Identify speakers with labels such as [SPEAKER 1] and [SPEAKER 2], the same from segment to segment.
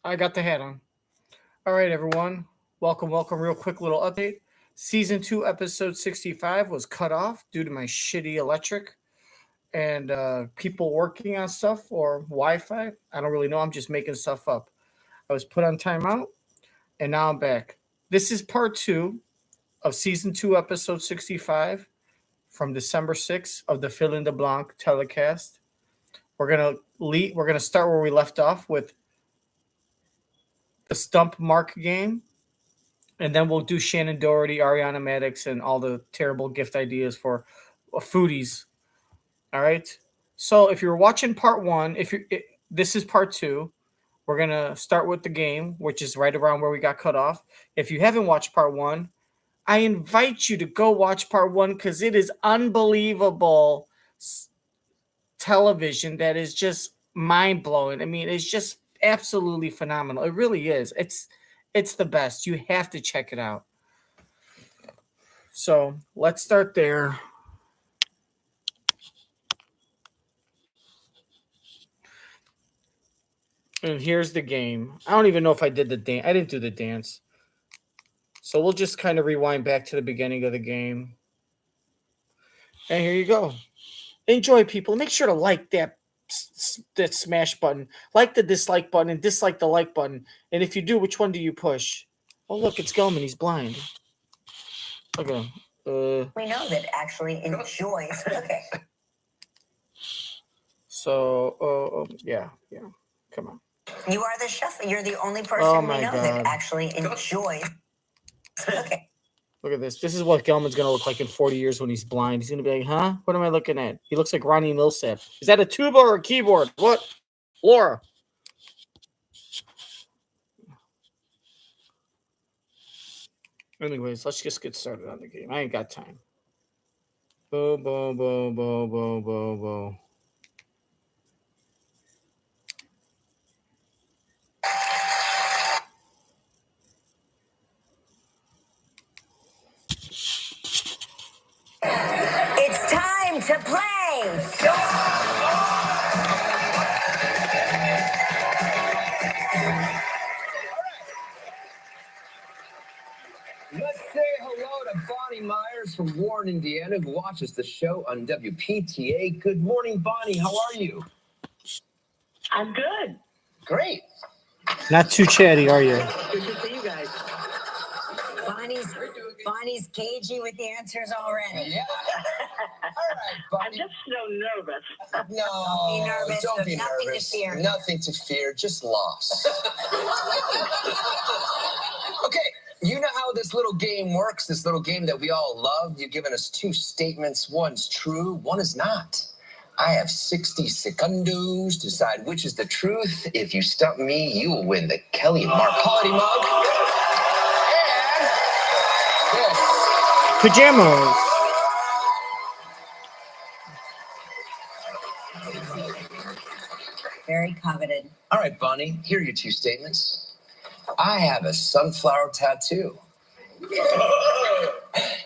[SPEAKER 1] I got the hat on. All right, everyone. Welcome, welcome. Real quick little update. Season 2, episode 65 was cut off due to my shitty electric and people working on stuff or Wi Fi. I don't really know. I'm just making stuff up. I was put on timeout and now I'm back. This is part 2 of season 2, episode 65 from December 6th of the Fill in the Blanc telecast. We're gonna start where we left off with the stump mark game, and then we'll do Shannen Doherty, Ariana Madix, and all the terrible gift ideas for foodies. All right. So if you're watching part one, this is part two. We're gonna start with the game, which is right around where we got cut off. If you haven't watched part one, I invite you to go watch part one because it is unbelievable television that is just mind blowing. I mean, it's just absolutely phenomenal. It really is. It's the best. You have to check it out. So let's start there. And here's the game. I don't even know if I did the dance. I didn't do the dance. So we'll just kind of rewind back to the beginning of the game. And here you go. Enjoy, people. Make sure to like that smash button. Like the dislike button and dislike the like button. And if you do, which one do you push? Oh, look, it's Gelman. He's blind. Okay.
[SPEAKER 2] We know that actually enjoys. Okay.
[SPEAKER 1] So, yeah. Come on.
[SPEAKER 2] You are the chef. You're the only person we know that actually enjoys. Okay.
[SPEAKER 1] Look at this. This is what Gelman's going to look like in 40 years when he's blind. He's going to be like, huh? What am I looking at? He looks like Ronnie Millsap. Is that a tuba or a keyboard? What? Laura. Anyways, let's just get started on the game. I ain't got time. Bo.
[SPEAKER 2] It's time to play.
[SPEAKER 3] Let's say hello to Bonnie Myers from Warren, Indiana, who watches the show on WPTA. Good morning, Bonnie. How are you?
[SPEAKER 4] I'm good.
[SPEAKER 3] Great.
[SPEAKER 1] Not too chatty, are you?
[SPEAKER 4] Good to see you guys.
[SPEAKER 2] Bonnie's cagey with the answers already.
[SPEAKER 3] Yeah. All right,
[SPEAKER 4] I'm
[SPEAKER 3] Bonnie.
[SPEAKER 4] just so nervous.
[SPEAKER 3] No,
[SPEAKER 2] Don't be nervous.
[SPEAKER 3] Don't be
[SPEAKER 2] Nothing
[SPEAKER 3] nervous.
[SPEAKER 2] to fear.
[SPEAKER 3] Nothing to fear, just loss. Okay, you know how this little game works, this little game that we all love? You've given us two statements. One's true, one is not. I have 60 secondos to decide which is the truth. If you stump me, you will win the Kelly Mark Holiday mug.
[SPEAKER 1] Pajamas.
[SPEAKER 2] Very coveted.
[SPEAKER 3] All right, Bonnie, here are your two statements. I have a sunflower tattoo.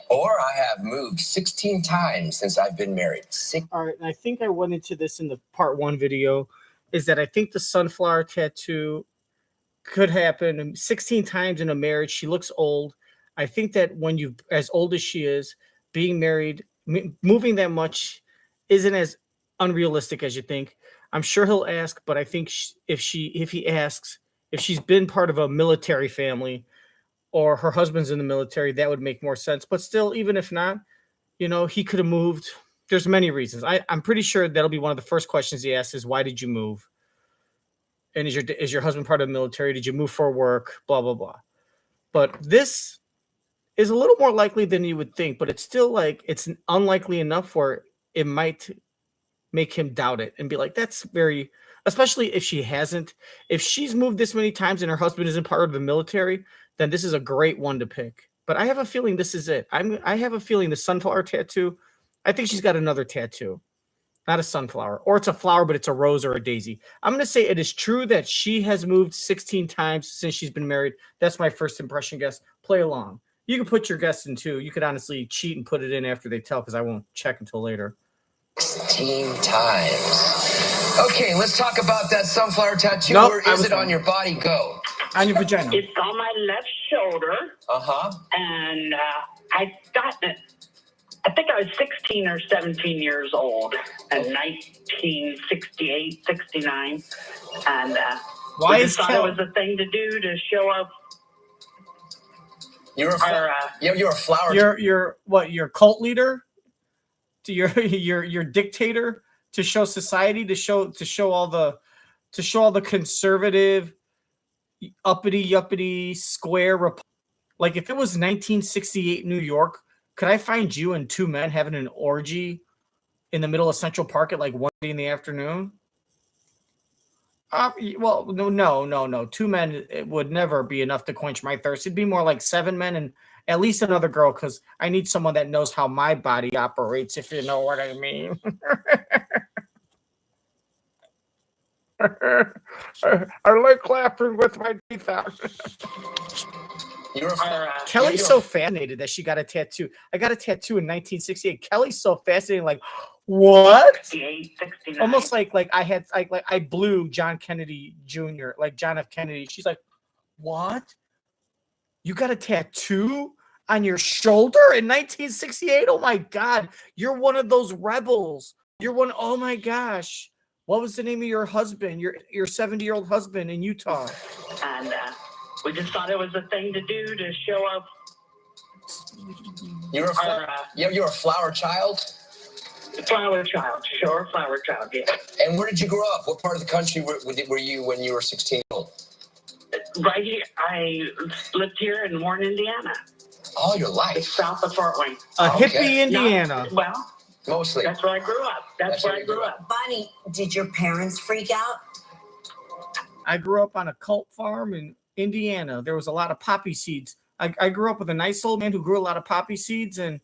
[SPEAKER 3] Or I have moved 16 times since I've been married.
[SPEAKER 1] All right, and I think I went into this in the part one video, is that I think the sunflower tattoo could happen 16 times in a marriage. She looks old. I think that when you, as old as she is, being married, moving that much isn't as unrealistic as you think. I'm sure he'll ask, but I think if he asks, if she's been part of a military family or her husband's in the military, that would make more sense. But still, even if not, he could have moved. There's many reasons. I'm pretty sure that'll be one of the first questions he asks is, why did you move? And is your husband part of the military? Did you move for work? Blah, blah, blah. But this is a little more likely than you would think, but it's still it's unlikely enough where it might make him doubt it and be like, that's very, especially if she's moved this many times and her husband isn't part of the military, then this is a great one to pick. But I have a feeling this is it. I have a feeling the sunflower tattoo, I think she's got another tattoo, not a sunflower, or it's a flower, but it's a rose or a daisy. I'm going to say it is true that she has moved 16 times since she's been married. That's my first impression guess. Play along. You can put your guess in too. You could honestly cheat and put it in after they tell, because I won't check until later.
[SPEAKER 3] 16 times. Okay, let's talk about that sunflower tattoo.
[SPEAKER 1] Nope,
[SPEAKER 3] Where is it on your body? Go.
[SPEAKER 1] On your vagina.
[SPEAKER 4] It's on my left shoulder.
[SPEAKER 3] Uh-huh.
[SPEAKER 4] And I got it. I think I was 16 or 17 years old in 1968, 69. And
[SPEAKER 1] why
[SPEAKER 4] we
[SPEAKER 1] is
[SPEAKER 4] thought it was a thing to do to show up.
[SPEAKER 3] You're a flower.
[SPEAKER 1] You're what? Your cult leader? To your dictator to show society to show all the conservative uppity yuppity square like if it was 1968 New York, could I find you and two men having an orgy in the middle of Central Park at like 1 in the afternoon? Well, no. Two men, it would never be enough to quench my thirst. It'd be more like 7 men and at least another girl, because I need someone that knows how my body operates, if you know what I mean. I like laughing with my teeth out. Kelly's so fascinated that she got a tattoo. I got a tattoo in 1968. Kelly's so fascinated, like, what?
[SPEAKER 4] 69.
[SPEAKER 1] Almost like I blew John Kennedy Jr., like John F. Kennedy. She's like, what? You got a tattoo on your shoulder in 1968? Oh my God. You're one of those rebels. You're one. Oh my gosh. What was the name of your husband, your 70-year-old husband in Utah?
[SPEAKER 4] And we just thought it was a thing to do to show up.
[SPEAKER 3] You're a flower child?
[SPEAKER 4] Flower child, sure, flower child, yeah.
[SPEAKER 3] And where did you grow up? What part of the country were you when you were 16 years old?
[SPEAKER 4] Right here, I lived here in Warren, Indiana.
[SPEAKER 3] All your life?
[SPEAKER 4] It's south of Fort Wayne.
[SPEAKER 1] Hippie Indiana.
[SPEAKER 3] Mostly.
[SPEAKER 4] That's where I grew up. That's where I grew up.
[SPEAKER 2] Bonnie, did your parents freak out?
[SPEAKER 1] I grew up on a cult farm in Indiana. There was a lot of poppy seeds. I grew up with a nice old man who grew a lot of poppy seeds and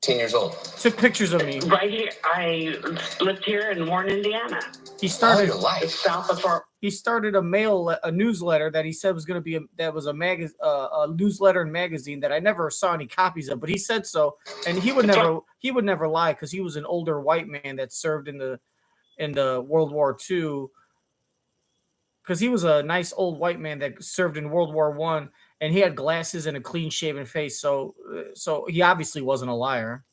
[SPEAKER 3] 10 years old.
[SPEAKER 1] Took pictures of me.
[SPEAKER 4] Right here, I lived here in Warren, Indiana.
[SPEAKER 1] He started
[SPEAKER 4] It's south of Fort.
[SPEAKER 1] He started a newsletter that he said was going to be a newsletter and magazine that I never saw any copies of, but he said so, and he would never lie because he was an older white man that served in the World War II. Because he was a nice old white man that served in World War I, and he had glasses and a clean-shaven face, so he obviously wasn't a liar.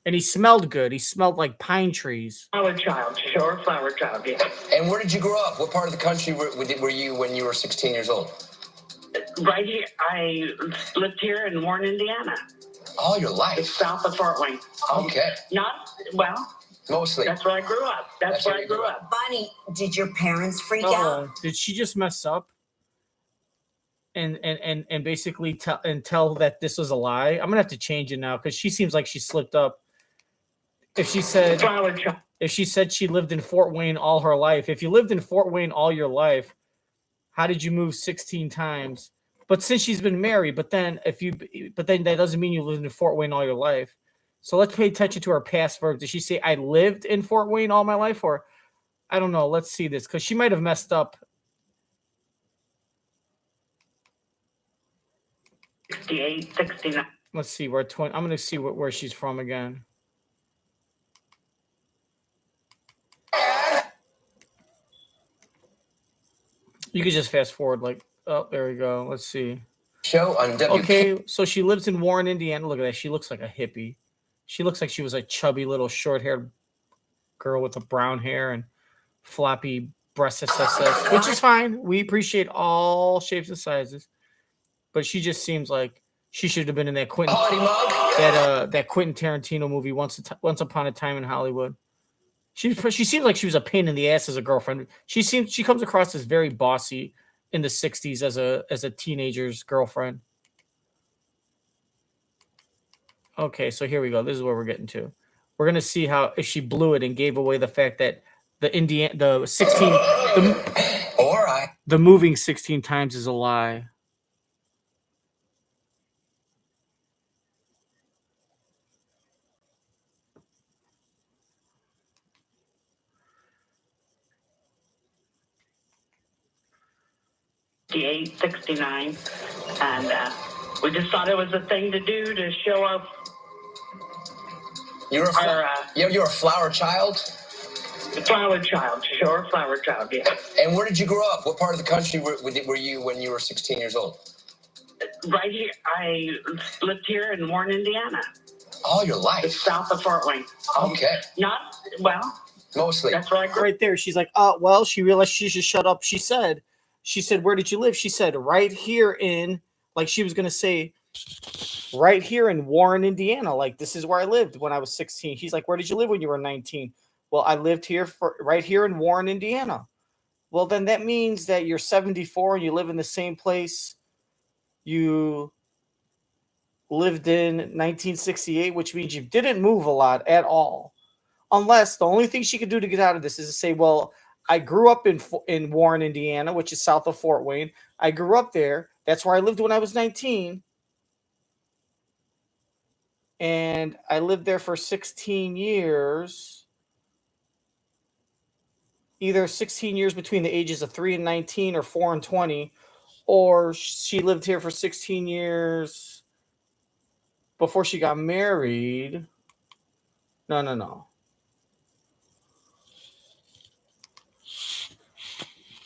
[SPEAKER 1] And he smelled good. He smelled like pine trees.
[SPEAKER 4] Flower child, sure, flower child, yeah.
[SPEAKER 3] And where did you grow up? What part of the country were you when you were 16 years old?
[SPEAKER 4] Right here, I lived here in Warren, Indiana.
[SPEAKER 3] All your life?
[SPEAKER 4] It's south of Fort Wayne.
[SPEAKER 3] Okay. Mostly.
[SPEAKER 4] That's where I grew up. That's where I grew up.
[SPEAKER 2] Bonnie, did your parents freak out?
[SPEAKER 1] Did she just mess up? And basically tell that this was a lie? I'm gonna have to change it now because she seems like she slipped up. If she said she lived in Fort Wayne all her life, if you lived in Fort Wayne all your life, how did you move 16 times? But since she's been married, but then that doesn't mean you lived in Fort Wayne all your life. So let's pay attention to her past verbs. Did she say I lived in Fort Wayne all my life, or I don't know? Let's see this because she might have messed up.
[SPEAKER 4] 68, 69.
[SPEAKER 1] Let's see where I'm going to see where she's from again. You could just fast forward, like, oh, there we go. Let's see.
[SPEAKER 3] Show on WK.
[SPEAKER 1] Okay, so she lives in Warren, Indiana. Look at that. She looks like a hippie. She looks like she was a chubby little short-haired girl with a brown hair and floppy breast SSS, which is fine. We appreciate all shapes and sizes. But she just seems like she should have been in that Quentin Tarantino movie, Once Upon a Time in Hollywood. She seems like she was a pain in the ass as a girlfriend. She comes across as very bossy in the 60s as a teenager's girlfriend. Okay, so here we go. This is where we're getting to. We're gonna see if she blew it and gave away the fact that the moving 16 times is a lie.
[SPEAKER 4] $68, 69, and we just thought it was a thing to do to show up.
[SPEAKER 3] You're a flower child?
[SPEAKER 4] Flower child, sure, flower child, yeah.
[SPEAKER 3] And where did you grow up? What part of the country were you when you were 16 years old?
[SPEAKER 4] Right here, I lived here in Warren, Indiana.
[SPEAKER 3] All your life?
[SPEAKER 4] It's south of Fort Wayne.
[SPEAKER 3] Okay.
[SPEAKER 4] Not, well,
[SPEAKER 3] mostly.
[SPEAKER 4] That's where I grew.
[SPEAKER 1] Right there. She's like, well, she realized she should shut up. She said, where did you live? She said, right here in, like she was going to say, right here in Warren, Indiana. Like, this is where I lived when I was 16. He's like, where did you live when you were 19? Well, I lived here right here in Warren, Indiana. Well, then that means that you're 74 and you live in the same place you lived in 1968, which means you didn't move a lot at all. Unless the only thing she could do to get out of this is to say, well, I grew up in Warren, Indiana, which is south of Fort Wayne. I grew up there. That's where I lived when I was 19. And I lived there for 16 years. Either 16 years between the ages of 3 and 19 or 4 and 20. Or she lived here for 16 years before she got married. No.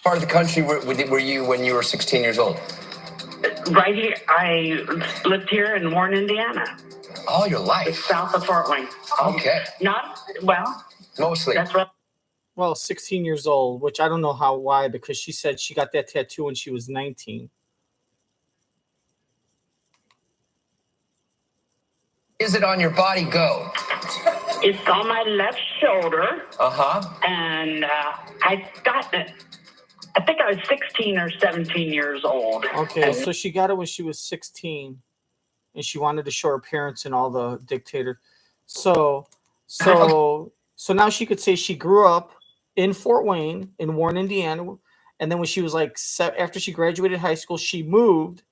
[SPEAKER 3] Part of the country were you when you were 16 years old?
[SPEAKER 4] Right here, I lived here in Warren, Indiana.
[SPEAKER 3] All your life?
[SPEAKER 4] It's south of Fort Wayne.
[SPEAKER 3] Okay.
[SPEAKER 4] Not, well,
[SPEAKER 3] mostly.
[SPEAKER 4] That's right.
[SPEAKER 1] Well, 16 years old, which I don't know why, because she said she got that tattoo when she was 19.
[SPEAKER 3] Is it on your body? Go.
[SPEAKER 4] It's on my left shoulder.
[SPEAKER 3] Uh-huh.
[SPEAKER 4] And I got it. I think I was 16 or 17 years old.
[SPEAKER 1] Okay, so she got it when she was 16, and she wanted to show her parents and all the dictators. So now she could say she grew up in Fort Wayne, in Warren, Indiana, and then when she was like, after she graduated high school, she moved,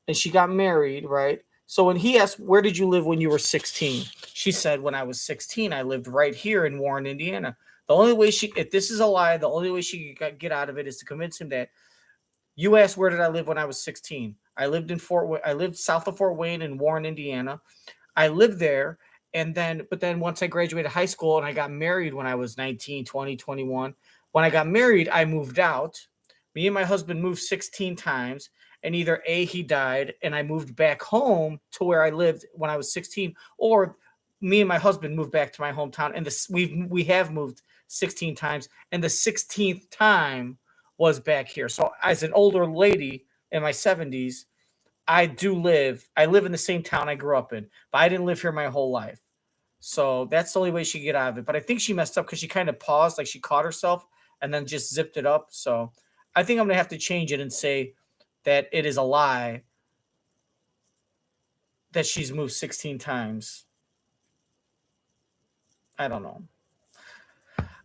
[SPEAKER 1] and she got married, right? So when he asked, where did you live when you were 16? She said, when I was 16, I lived right here in Warren, Indiana. The only way if this is a lie, the only way she could get out of it is to convince him that you asked, where did I live when I was 16? I lived in I lived south of Fort Wayne in Warren, Indiana. I lived there. But then once I graduated high school and I got married when I was 19, 20, 21, when I got married, I moved out. Me and my husband moved 16 times. And either A, he died and I moved back home to where I lived when I was 16, or me and my husband moved back to my hometown. And we have moved 16 times. And the 16th time was back here. So as an older lady in my 70s, I live in the same town I grew up in, but I didn't live here my whole life. So that's the only way she could get out of it. But I think she messed up because she kind of paused, like she caught herself and then just zipped it up. So I think I'm going to have to change it and say that it is a lie that she's moved 16 times. I don't know.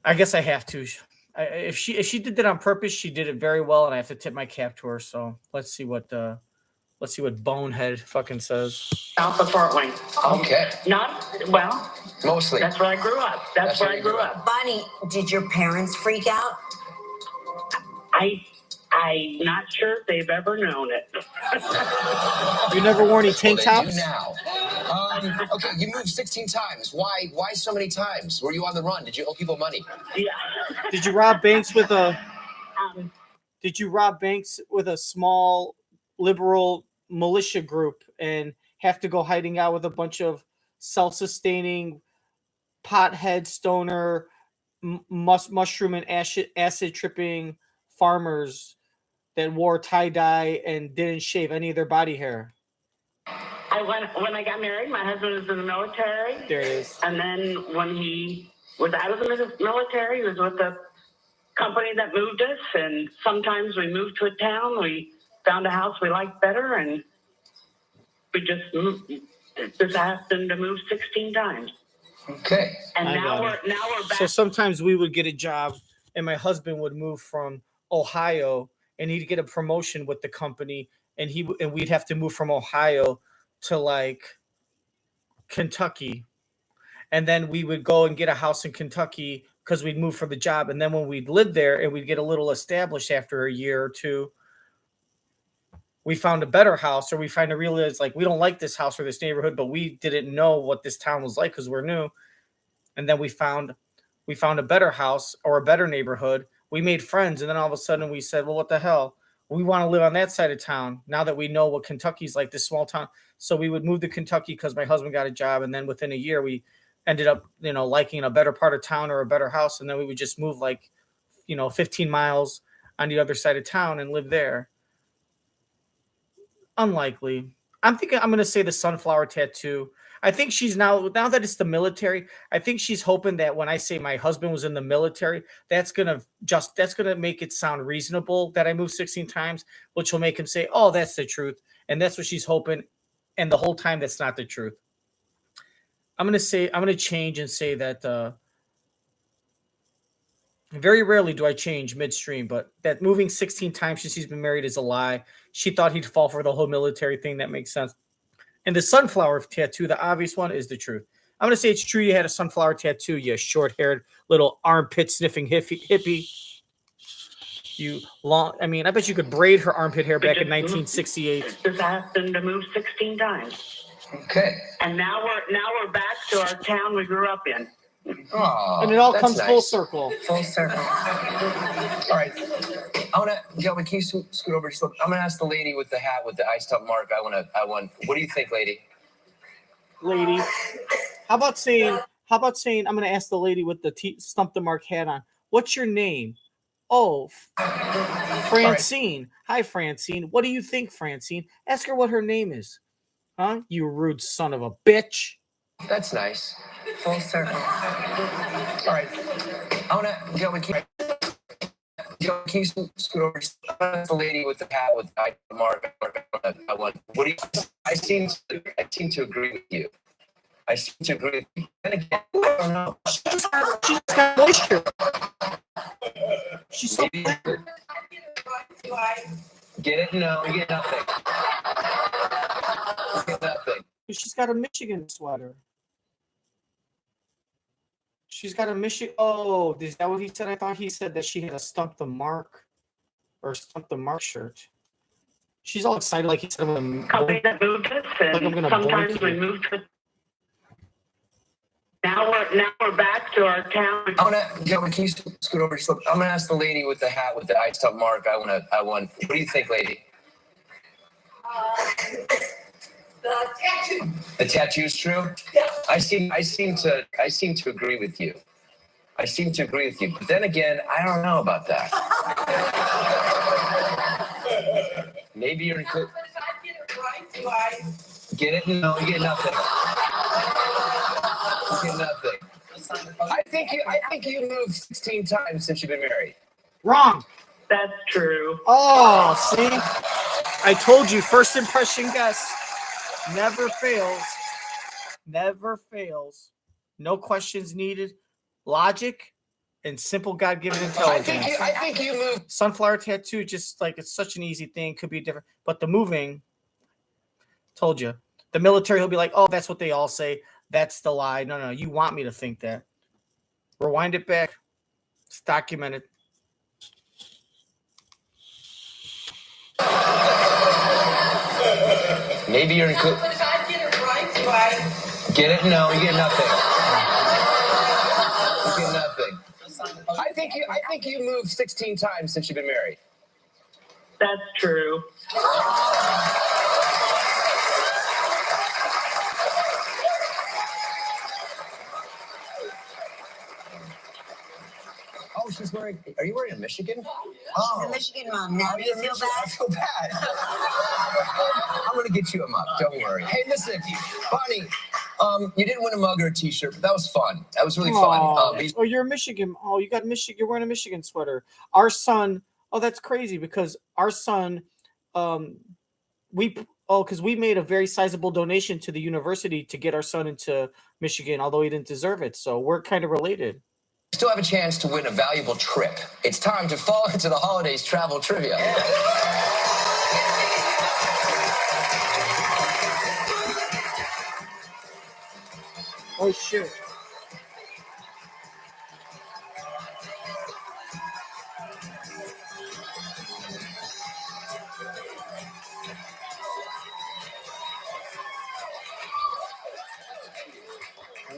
[SPEAKER 1] I guess I have to. If she did that on purpose, she did it very well, and I have to tip my cap to her. So let's see what Bonehead fucking says.
[SPEAKER 4] South of Fort Wayne.
[SPEAKER 3] Okay.
[SPEAKER 4] Not, well,
[SPEAKER 3] mostly.
[SPEAKER 4] That's where I grew up. That's where I grew up.
[SPEAKER 2] Bonnie, did your parents freak out?
[SPEAKER 4] I'm not sure if they've ever known it.
[SPEAKER 1] You never wore any tank
[SPEAKER 3] Well, they
[SPEAKER 1] tops?
[SPEAKER 3] do now. Okay, you moved 16 times. Why so many times? Were you on the run? Did you owe people money?
[SPEAKER 4] Yeah.
[SPEAKER 1] Did you rob banks with a small liberal militia group and have to go hiding out with a bunch of self-sustaining pothead stoner mushroom and acid tripping farmers that wore tie-dye and didn't shave any of their body hair?
[SPEAKER 4] When I got married, my husband was in the military.
[SPEAKER 1] There it is.
[SPEAKER 4] And then when he was out of the military, he was with the company that moved us. And sometimes we moved to a town, we found a house we liked better, and we just happened to move 16 times.
[SPEAKER 3] Okay.
[SPEAKER 4] And now we're back.
[SPEAKER 1] So sometimes we would get a job, and my husband would move from Ohio, and he'd get a promotion with the company, and we'd have to move from Ohio to like Kentucky, and then we would go and get a house in Kentucky because we'd move for the job. And then when we'd live there and we'd get a little established after a year or two, we found a better house, or we realize like we don't like this house or this neighborhood, but we didn't know what this town was like because we're new. And then we found We found a better house or a better neighborhood. We made friends, and then all of a sudden we said, well, what the hell? We want to live on that side of town now that we know what Kentucky's like, this small town. So we would move to Kentucky because my husband got a job, and then within a year we ended up, liking a better part of town or a better house, and then we would just move 15 miles on the other side of town and live there. Unlikely. I'm thinking I'm going to say the sunflower tattoo. I think she's now that it's the military, I think she's hoping that when I say my husband was in the military, that's going to make it sound reasonable that I moved 16 times, which will make him say, "Oh, that's the truth." And that's what she's hoping. And the whole time that's not the truth. I'm going to change and say that very rarely do I change midstream, but that moving 16 times since she's been married is a lie. She thought he'd fall for the whole military thing. That makes sense. And the sunflower tattoo, the obvious one, is the truth. I'm going to say it's true you had a sunflower tattoo, you short-haired little armpit-sniffing hippie. I bet you could braid her armpit hair back in 1968.
[SPEAKER 4] Just asked them to move 16 times.
[SPEAKER 3] Okay.
[SPEAKER 4] And now we're back to our town we grew up in.
[SPEAKER 3] Oh,
[SPEAKER 1] and it all comes full circle.
[SPEAKER 2] Full circle.
[SPEAKER 3] All right. Gentlemen, can you scoot over just a little? I'm gonna ask the lady with the hat with the iced up mark. I want. What do you think, lady?
[SPEAKER 1] Lady, how about saying? I'm gonna ask the lady with the stump the mark hat on. What's your name? Oh, Francine. Right. Hi, Francine. What do you think, Francine? Ask her what her name is. Huh? You rude son of a bitch.
[SPEAKER 3] That's nice.
[SPEAKER 2] Full circle.
[SPEAKER 3] All right. Gentlemen, can you scoot over? The lady with the hat with the mark. What do you? I seem to agree with you. I seem to agree with you. And again, I don't know.
[SPEAKER 1] She's got moisture. She's so.
[SPEAKER 3] Get it? No, you get nothing. You get nothing.
[SPEAKER 1] She's got a Michigan sweater. She's got a Michigan. Oh, is that what he said? I thought he said that she had a stump the mark shirt. She's all excited, like he said.
[SPEAKER 4] Company that moved us, and sometimes we moved to. Now we're back to our town.
[SPEAKER 3] Gentlemen, can you scoot over? I'm gonna ask the lady with the hat with the iced up mark. I want. What do you think, lady?
[SPEAKER 5] The tattoo.
[SPEAKER 3] The tattoo's true?
[SPEAKER 5] Yeah.
[SPEAKER 3] I seem to agree with you. I seem to agree with you. But then again, I don't know about that. Maybe you're
[SPEAKER 5] But if I get it right, do I
[SPEAKER 3] get it? No, you get nothing. You get nothing. I think you moved 16 times since you've been married.
[SPEAKER 1] Wrong.
[SPEAKER 4] That's true.
[SPEAKER 1] Oh, see? I told you, first impression guess. Never fails. Never fails. No questions needed. Logic and simple God-given intelligence.
[SPEAKER 3] I think you moved.
[SPEAKER 1] Sunflower tattoo, just like it's such an easy thing. Could be different. But the moving, told you. The military, he'll be like, oh, that's what they all say. That's the lie. No, you want me to think that. Rewind it back. It's documented.
[SPEAKER 3] Maybe you're included.
[SPEAKER 5] But if I get it right, do I
[SPEAKER 3] Get it? No, you get nothing. You get nothing. I think you moved 16 times since you've been married.
[SPEAKER 4] That's true.
[SPEAKER 3] Oh, she's wearing. Are you wearing a Michigan?
[SPEAKER 2] She's a Michigan mom. Now do you feel
[SPEAKER 3] I
[SPEAKER 2] bad?
[SPEAKER 3] feel bad. I'm gonna get you a mug. Don't worry. Hey, listen, Bonnie. You didn't win a mug or a T-shirt, but that was fun. That was really fun.
[SPEAKER 1] Oh, you're a Michigan. Oh, you got Michigan. You're wearing a Michigan sweater. Our son. Oh, that's crazy because our son. Because we made a very sizable donation to the university to get our son into Michigan, although he didn't deserve it. So we're kind of related.
[SPEAKER 3] Still have a chance to win a valuable trip. It's time to fall into the holidays travel trivia.
[SPEAKER 1] Oh, shit.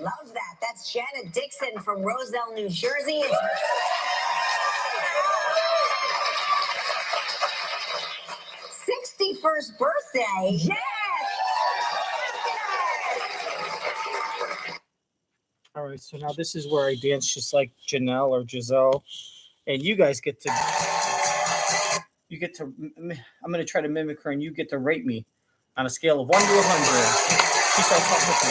[SPEAKER 2] Love that. That's That's Janet Dixon from Roselle, New Jersey. It's 61st birthday. Yes!
[SPEAKER 1] All right, so now this is where I dance just like Janelle or Giselle, and you guys get to. I'm going to try to mimic her, and you get to rate me on a scale of 1 to 100. She starts off with the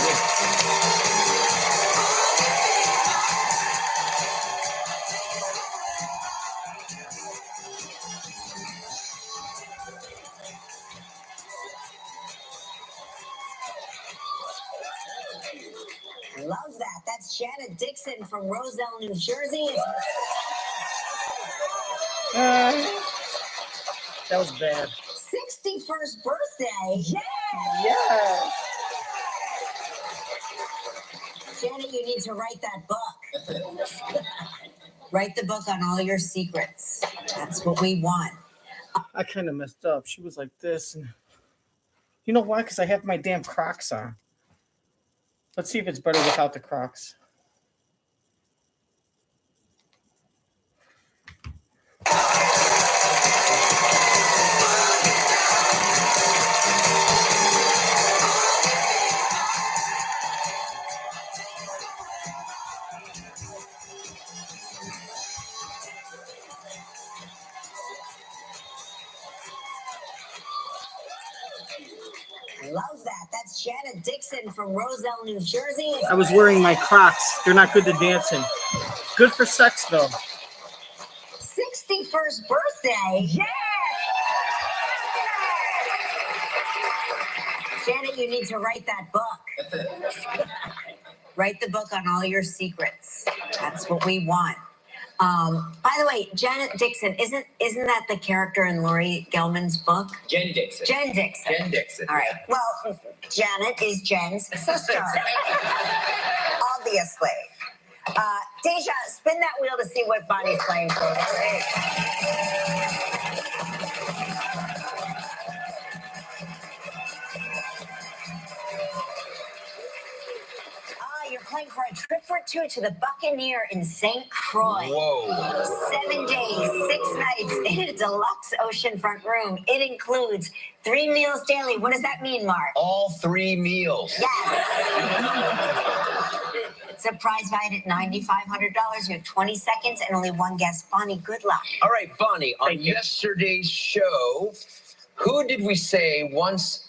[SPEAKER 2] Love that. That's Janet Dixon from Roselle, New Jersey.
[SPEAKER 1] That was bad.
[SPEAKER 2] 61st birthday. Yes!
[SPEAKER 1] Yes.
[SPEAKER 2] Janet, you need to write that book. Write the book on all your secrets. That's what we want.
[SPEAKER 1] I kind of messed up. She was like this. And you know why? Because I have my damn Crocs on. Let's see if it's better without the Crocs.
[SPEAKER 2] Love that. That's Shannen Dixon from Roselle, New Jersey.
[SPEAKER 1] I was wearing my Crocs. They're not good to dance in. Good for sex, though.
[SPEAKER 2] 61st birthday. Yes! Janet, you need to write that book. Write the book on all your secrets. That's what we want. By the way, Janet Dixon, isn't that the character in Laurie Gelman's book?
[SPEAKER 3] Jen Dixon.
[SPEAKER 2] Jen Dixon.
[SPEAKER 3] Jen Dixon.
[SPEAKER 2] All right. Well, Janet is Jen's sister. Obviously. Deja, spin that wheel to see what Bonnie's playing for. You're playing for a trip for two to the Buccaneer in St. Croix.
[SPEAKER 3] Whoa.
[SPEAKER 2] 7 days, 6 nights in a deluxe oceanfront room. It includes 3 meals daily. What does that mean, Mark?
[SPEAKER 3] All 3 meals.
[SPEAKER 2] Yes. Surprise ride at $9,500. You have 20 seconds and only one guest. Bonnie, good luck.
[SPEAKER 3] All right, Bonnie, on yesterday's show, who did we say once...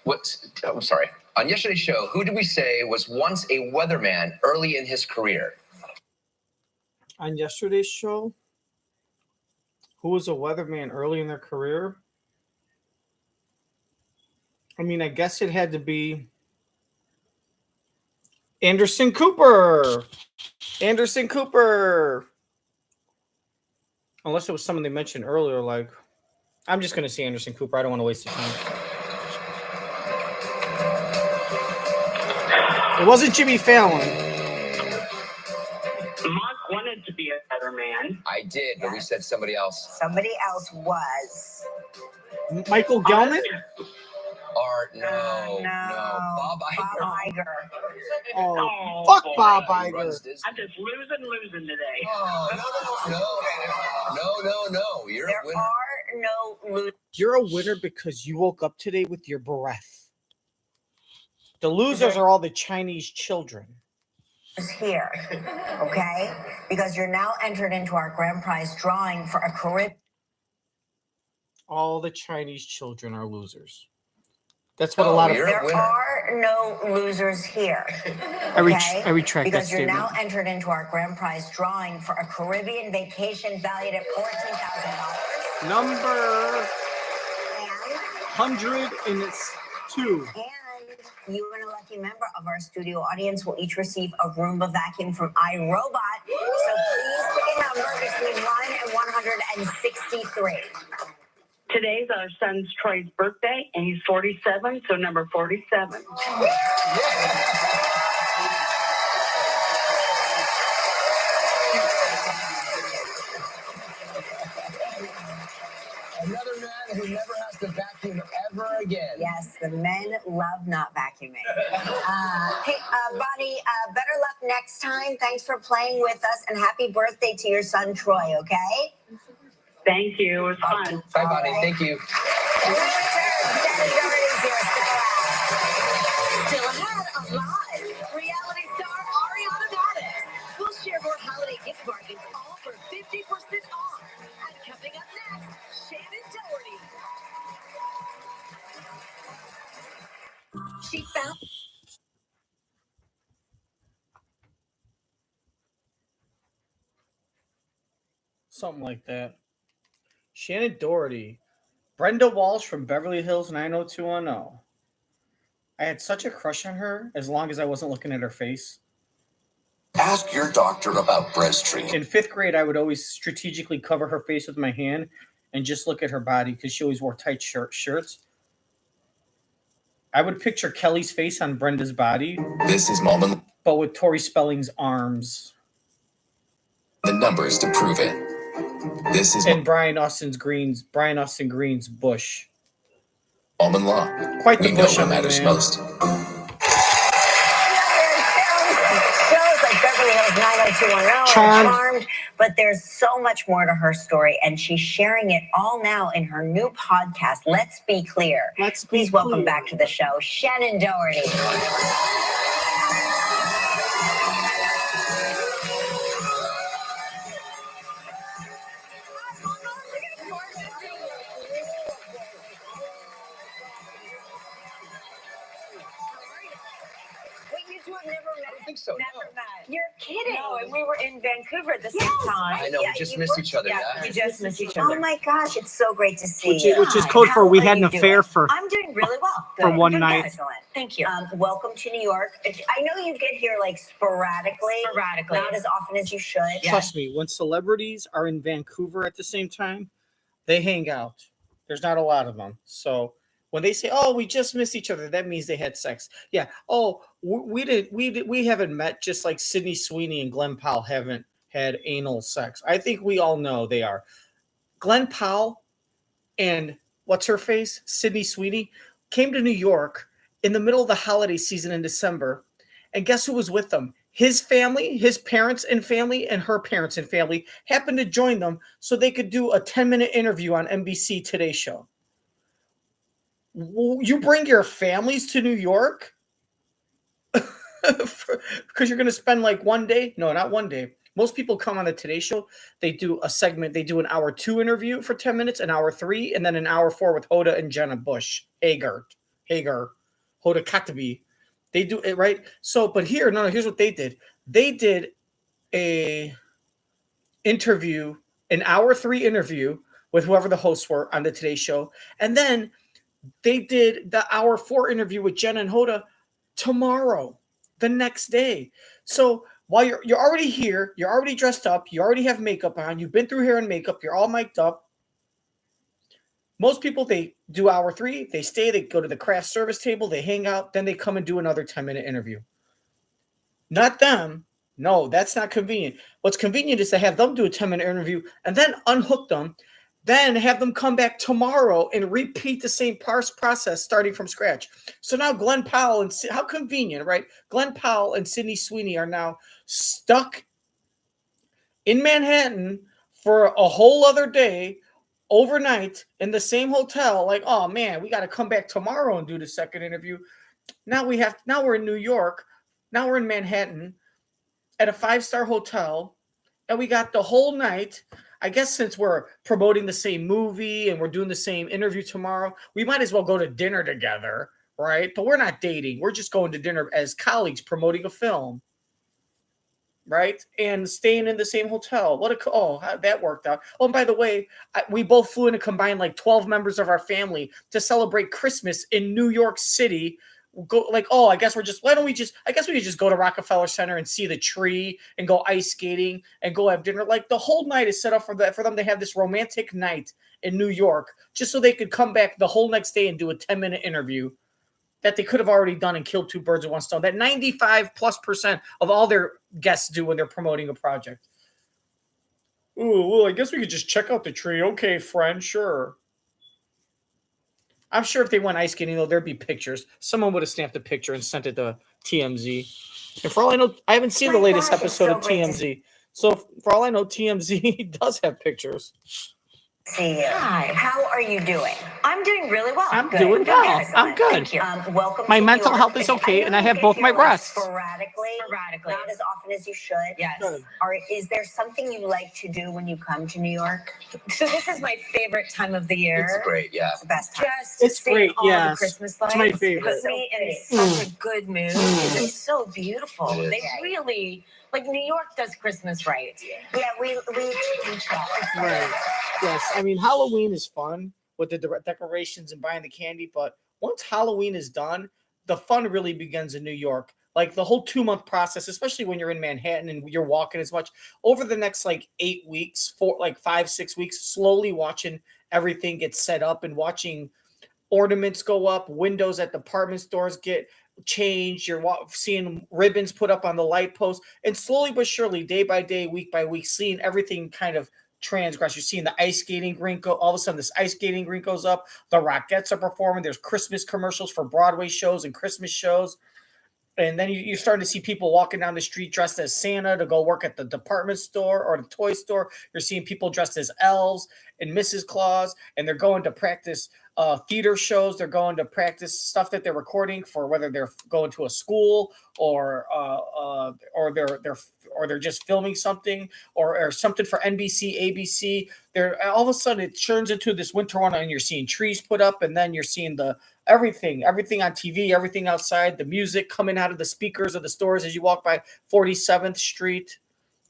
[SPEAKER 3] I'm sorry. On yesterday's show, who did we say was once a weatherman early in his career?
[SPEAKER 1] On yesterday's show, who was a weatherman early in their career? I mean, I guess it had to be Anderson Cooper. Anderson Cooper. Unless it was someone they mentioned earlier, like, I'm just going to say Anderson Cooper. I don't want to waste the time. It wasn't Jimmy Fallon.
[SPEAKER 4] Mark wanted to be a better man.
[SPEAKER 3] I did, but we said somebody else.
[SPEAKER 2] Somebody else was.
[SPEAKER 1] Michael Gelman?
[SPEAKER 3] Or no. Bob Iger.
[SPEAKER 2] Bob Iger.
[SPEAKER 1] Oh, fuck Bob Iger.
[SPEAKER 4] I'm just losing today.
[SPEAKER 3] Oh, no. You're a winner.
[SPEAKER 2] There are no losers.
[SPEAKER 1] You're a winner because you woke up today with your breath. The losers are all the Chinese children.
[SPEAKER 2] Here, okay? Because you're now entered into our grand prize drawing for a Caribbean.
[SPEAKER 1] All the Chinese children are losers. That's what a lot of...
[SPEAKER 2] There are no losers here.
[SPEAKER 1] I retract
[SPEAKER 2] because
[SPEAKER 1] that
[SPEAKER 2] you're
[SPEAKER 1] statement.
[SPEAKER 2] now entered into our grand prize drawing for a Caribbean vacation valued at $14,000.
[SPEAKER 1] Number 102.
[SPEAKER 2] And you and a lucky member of our studio audience will each receive a Roomba vacuum from iRobot. So please pick a number between 1 and 163.
[SPEAKER 4] Today's our son's Troy's birthday, and he's 47, so number 47.
[SPEAKER 3] Another man who never has to vacuum ever again.
[SPEAKER 2] Yes, the men love not vacuuming. Hey, Bonnie, better luck next time. Thanks for playing with us, and happy birthday to your son, Troy, okay?
[SPEAKER 4] Thank you. It was fun.
[SPEAKER 3] Bye, Bonnie.
[SPEAKER 2] All right.
[SPEAKER 3] Thank you.
[SPEAKER 2] And we return. Shannen Doherty's here, still ahead of live. Reality star Ariana Madix will share more holiday gift bargains, all for 50% off. And coming up next, Shannen Doherty. She found
[SPEAKER 1] Something like that. Shannen Doherty. Brenda Walsh from Beverly Hills 90210. I had such a crush on her as long as I wasn't looking at her face.
[SPEAKER 6] Ask your doctor about breast treatment.
[SPEAKER 1] In 5th grade, I would always strategically cover her face with my hand and just look at her body because she always wore tight shirts. I would picture Kelly's face on Brenda's body,
[SPEAKER 6] This is Moment.
[SPEAKER 1] but with Tori Spelling's arms.
[SPEAKER 6] The numbers to prove it. This is
[SPEAKER 1] And Brian Austin Green's bush.
[SPEAKER 6] Moment Law.
[SPEAKER 1] Quite the
[SPEAKER 6] We know
[SPEAKER 1] bush
[SPEAKER 6] what
[SPEAKER 1] on that
[SPEAKER 6] matters
[SPEAKER 1] man.
[SPEAKER 6] most.
[SPEAKER 2] shows like Beverly Hills 90210
[SPEAKER 1] Charmed.
[SPEAKER 2] but there's so much more to her story, and she's sharing it all now in her new podcast, Let's Be Clear. Please welcome back to the show, Shannen Doherty. Wait, you two have never met?
[SPEAKER 3] I don't think so.
[SPEAKER 2] Never
[SPEAKER 3] No.
[SPEAKER 2] met. You're kidding.
[SPEAKER 7] No, and we were in Vancouver at the same
[SPEAKER 2] Yes,
[SPEAKER 7] time.
[SPEAKER 3] I know.
[SPEAKER 2] Yeah,
[SPEAKER 3] We just
[SPEAKER 2] you
[SPEAKER 3] missed
[SPEAKER 2] were-
[SPEAKER 3] each other.
[SPEAKER 7] Yeah,
[SPEAKER 3] Yeah.
[SPEAKER 7] we just missed each
[SPEAKER 2] Oh
[SPEAKER 7] other.
[SPEAKER 2] my gosh, it's so great to see
[SPEAKER 1] Which
[SPEAKER 2] you.
[SPEAKER 1] is code for
[SPEAKER 2] How
[SPEAKER 1] we
[SPEAKER 2] are
[SPEAKER 1] had an
[SPEAKER 2] you
[SPEAKER 1] affair
[SPEAKER 2] doing?
[SPEAKER 1] for
[SPEAKER 2] I'm doing really well.
[SPEAKER 1] for
[SPEAKER 2] Good.
[SPEAKER 1] one
[SPEAKER 2] Good.
[SPEAKER 1] night.
[SPEAKER 2] Excellent.
[SPEAKER 7] Thank you.
[SPEAKER 2] Welcome to New York. I know you get here like sporadically. Not as often as you should.
[SPEAKER 7] Yeah.
[SPEAKER 1] Trust me, when celebrities are in Vancouver at the same time, they hang out. There's not a lot of them. So when they say, "Oh, we just missed each other," that means they had sex. Yeah. Oh, we haven't met, just like Sydney Sweeney and Glenn Powell haven't had anal sex. I think we all know they are. Glenn Powell and what's her face, Sydney Sweeney, came to New York in the middle of the holiday season in December, and guess who was with them? His family, his parents and family, and her parents and family happened to join them so they could do a 10-minute interview on NBC Today Show. You bring your families to New York because you're going to spend like one day? No, not one day. Most people come on the Today Show. They do a segment. They do an hour 2 interview for 10 minutes, an hour 3, and then an hour 4 with Hoda and Jenna Bush. Hagar, Hoda Katabi. They do it, right? So, but here, no, here's what they did. They did a interview, an hour 3 interview with whoever the hosts were on the Today Show. And then they did the hour 4 interview with Jenna and Hoda tomorrow, the next day. So while you're already here, you're already dressed up, you already have makeup on, you've been through hair and makeup, you're all mic'd up. Most people, they do hour 3, they stay, they go to the craft service table, they hang out, then they come and do another 10-minute interview. Not them. No, that's not convenient. What's convenient is to have them do a 10-minute interview and then unhook them, then have them come back tomorrow and repeat the same process starting from scratch. So now Glenn Powell, and how convenient, right? Glenn Powell and Sydney Sweeney are now stuck in Manhattan for a whole other day, overnight, in the same hotel. Like, oh man, we got to come back tomorrow and do the second interview. Now we're in New York. Now we're in Manhattan at a 5-star hotel, and we got the whole night. I guess since we're promoting the same movie and we're doing the same interview tomorrow, we might as well go to dinner together, right? But we're not dating. We're just going to dinner as colleagues promoting a film, right? And staying in the same hotel. How that worked out. Oh, and by the way, we both flew in a combined like 12 members of our family to celebrate Christmas in New York City. I guess we could just go to Rockefeller Center and see the tree and go ice skating and go have dinner. Like the whole night is set up for them to have this romantic night in New York, just so they could come back the whole next day and do a 10-minute interview that they could have already done and killed 2 birds with 1 stone. That 95+% of all their guests do when they're promoting a project. Ooh, well, I guess we could just check out the tree. Okay, friend, sure. I'm sure if they went ice skating, though, there'd be pictures. Someone would have snapped a picture and sent it to TMZ. And for all I know, I haven't seen the latest
[SPEAKER 2] gosh, it's
[SPEAKER 1] episode
[SPEAKER 2] so
[SPEAKER 1] of
[SPEAKER 2] great to
[SPEAKER 1] TMZ. So for all I know, TMZ does have pictures.
[SPEAKER 2] see you.
[SPEAKER 7] Hi.
[SPEAKER 2] How are you doing?
[SPEAKER 7] I'm doing really well.
[SPEAKER 1] I'm
[SPEAKER 7] Good.
[SPEAKER 1] doing well.
[SPEAKER 7] Excellent.
[SPEAKER 1] I'm good.
[SPEAKER 7] Thank you.
[SPEAKER 2] Welcome.
[SPEAKER 1] My
[SPEAKER 2] to
[SPEAKER 1] mental
[SPEAKER 2] New York.
[SPEAKER 1] health is okay,
[SPEAKER 2] know
[SPEAKER 1] and I
[SPEAKER 2] you
[SPEAKER 1] have
[SPEAKER 2] get
[SPEAKER 1] both my
[SPEAKER 2] here,
[SPEAKER 1] breasts.
[SPEAKER 2] Sporadically,
[SPEAKER 7] Sporadically.
[SPEAKER 2] not as often as you should.
[SPEAKER 7] Yes.
[SPEAKER 1] Good.
[SPEAKER 2] Is there something you like to do when you come to New York?
[SPEAKER 7] So this is my favorite time of the year.
[SPEAKER 3] It's great, yeah.
[SPEAKER 2] It's the best time.
[SPEAKER 7] Just
[SPEAKER 1] It's
[SPEAKER 7] seeing
[SPEAKER 1] great,
[SPEAKER 7] all
[SPEAKER 1] yes.
[SPEAKER 7] the Christmas lights
[SPEAKER 1] It's my favorite.
[SPEAKER 7] put me in
[SPEAKER 2] So
[SPEAKER 7] such a good mood. It's so beautiful.
[SPEAKER 3] It is.
[SPEAKER 7] They really, like New York does Christmas right.
[SPEAKER 2] Yeah, we try.
[SPEAKER 1] Right. Yes. I mean, Halloween is fun with the decorations and buying the candy, but once Halloween is done, the fun really begins in New York. Like the whole 2-month process, especially when you're in Manhattan and you're walking as much over the next like 8 weeks, 5-6 weeks, slowly watching everything get set up and watching ornaments go up, windows at department stores get changed. You're seeing ribbons put up on the light post, and slowly but surely, day by day, week by week, seeing everything kind of transgress. You're seeing the ice skating rink go. All of a sudden, this ice skating rink goes up. The Rockettes are performing. There's Christmas commercials for Broadway shows and Christmas shows. And then you're starting to see people walking down the street dressed as Santa to go work at the department store or the toy store. You're seeing people dressed as elves and Mrs. Claus, and they're going to practice theater shows. They're going to practice stuff that they're recording for whether they're going to a school or they're just filming something or something for NBC, ABC. They're all of a sudden it turns into this winter one, and you're seeing trees put up, and then you're seeing everything on TV, everything outside, the music coming out of the speakers of the stores as you walk by 47th Street.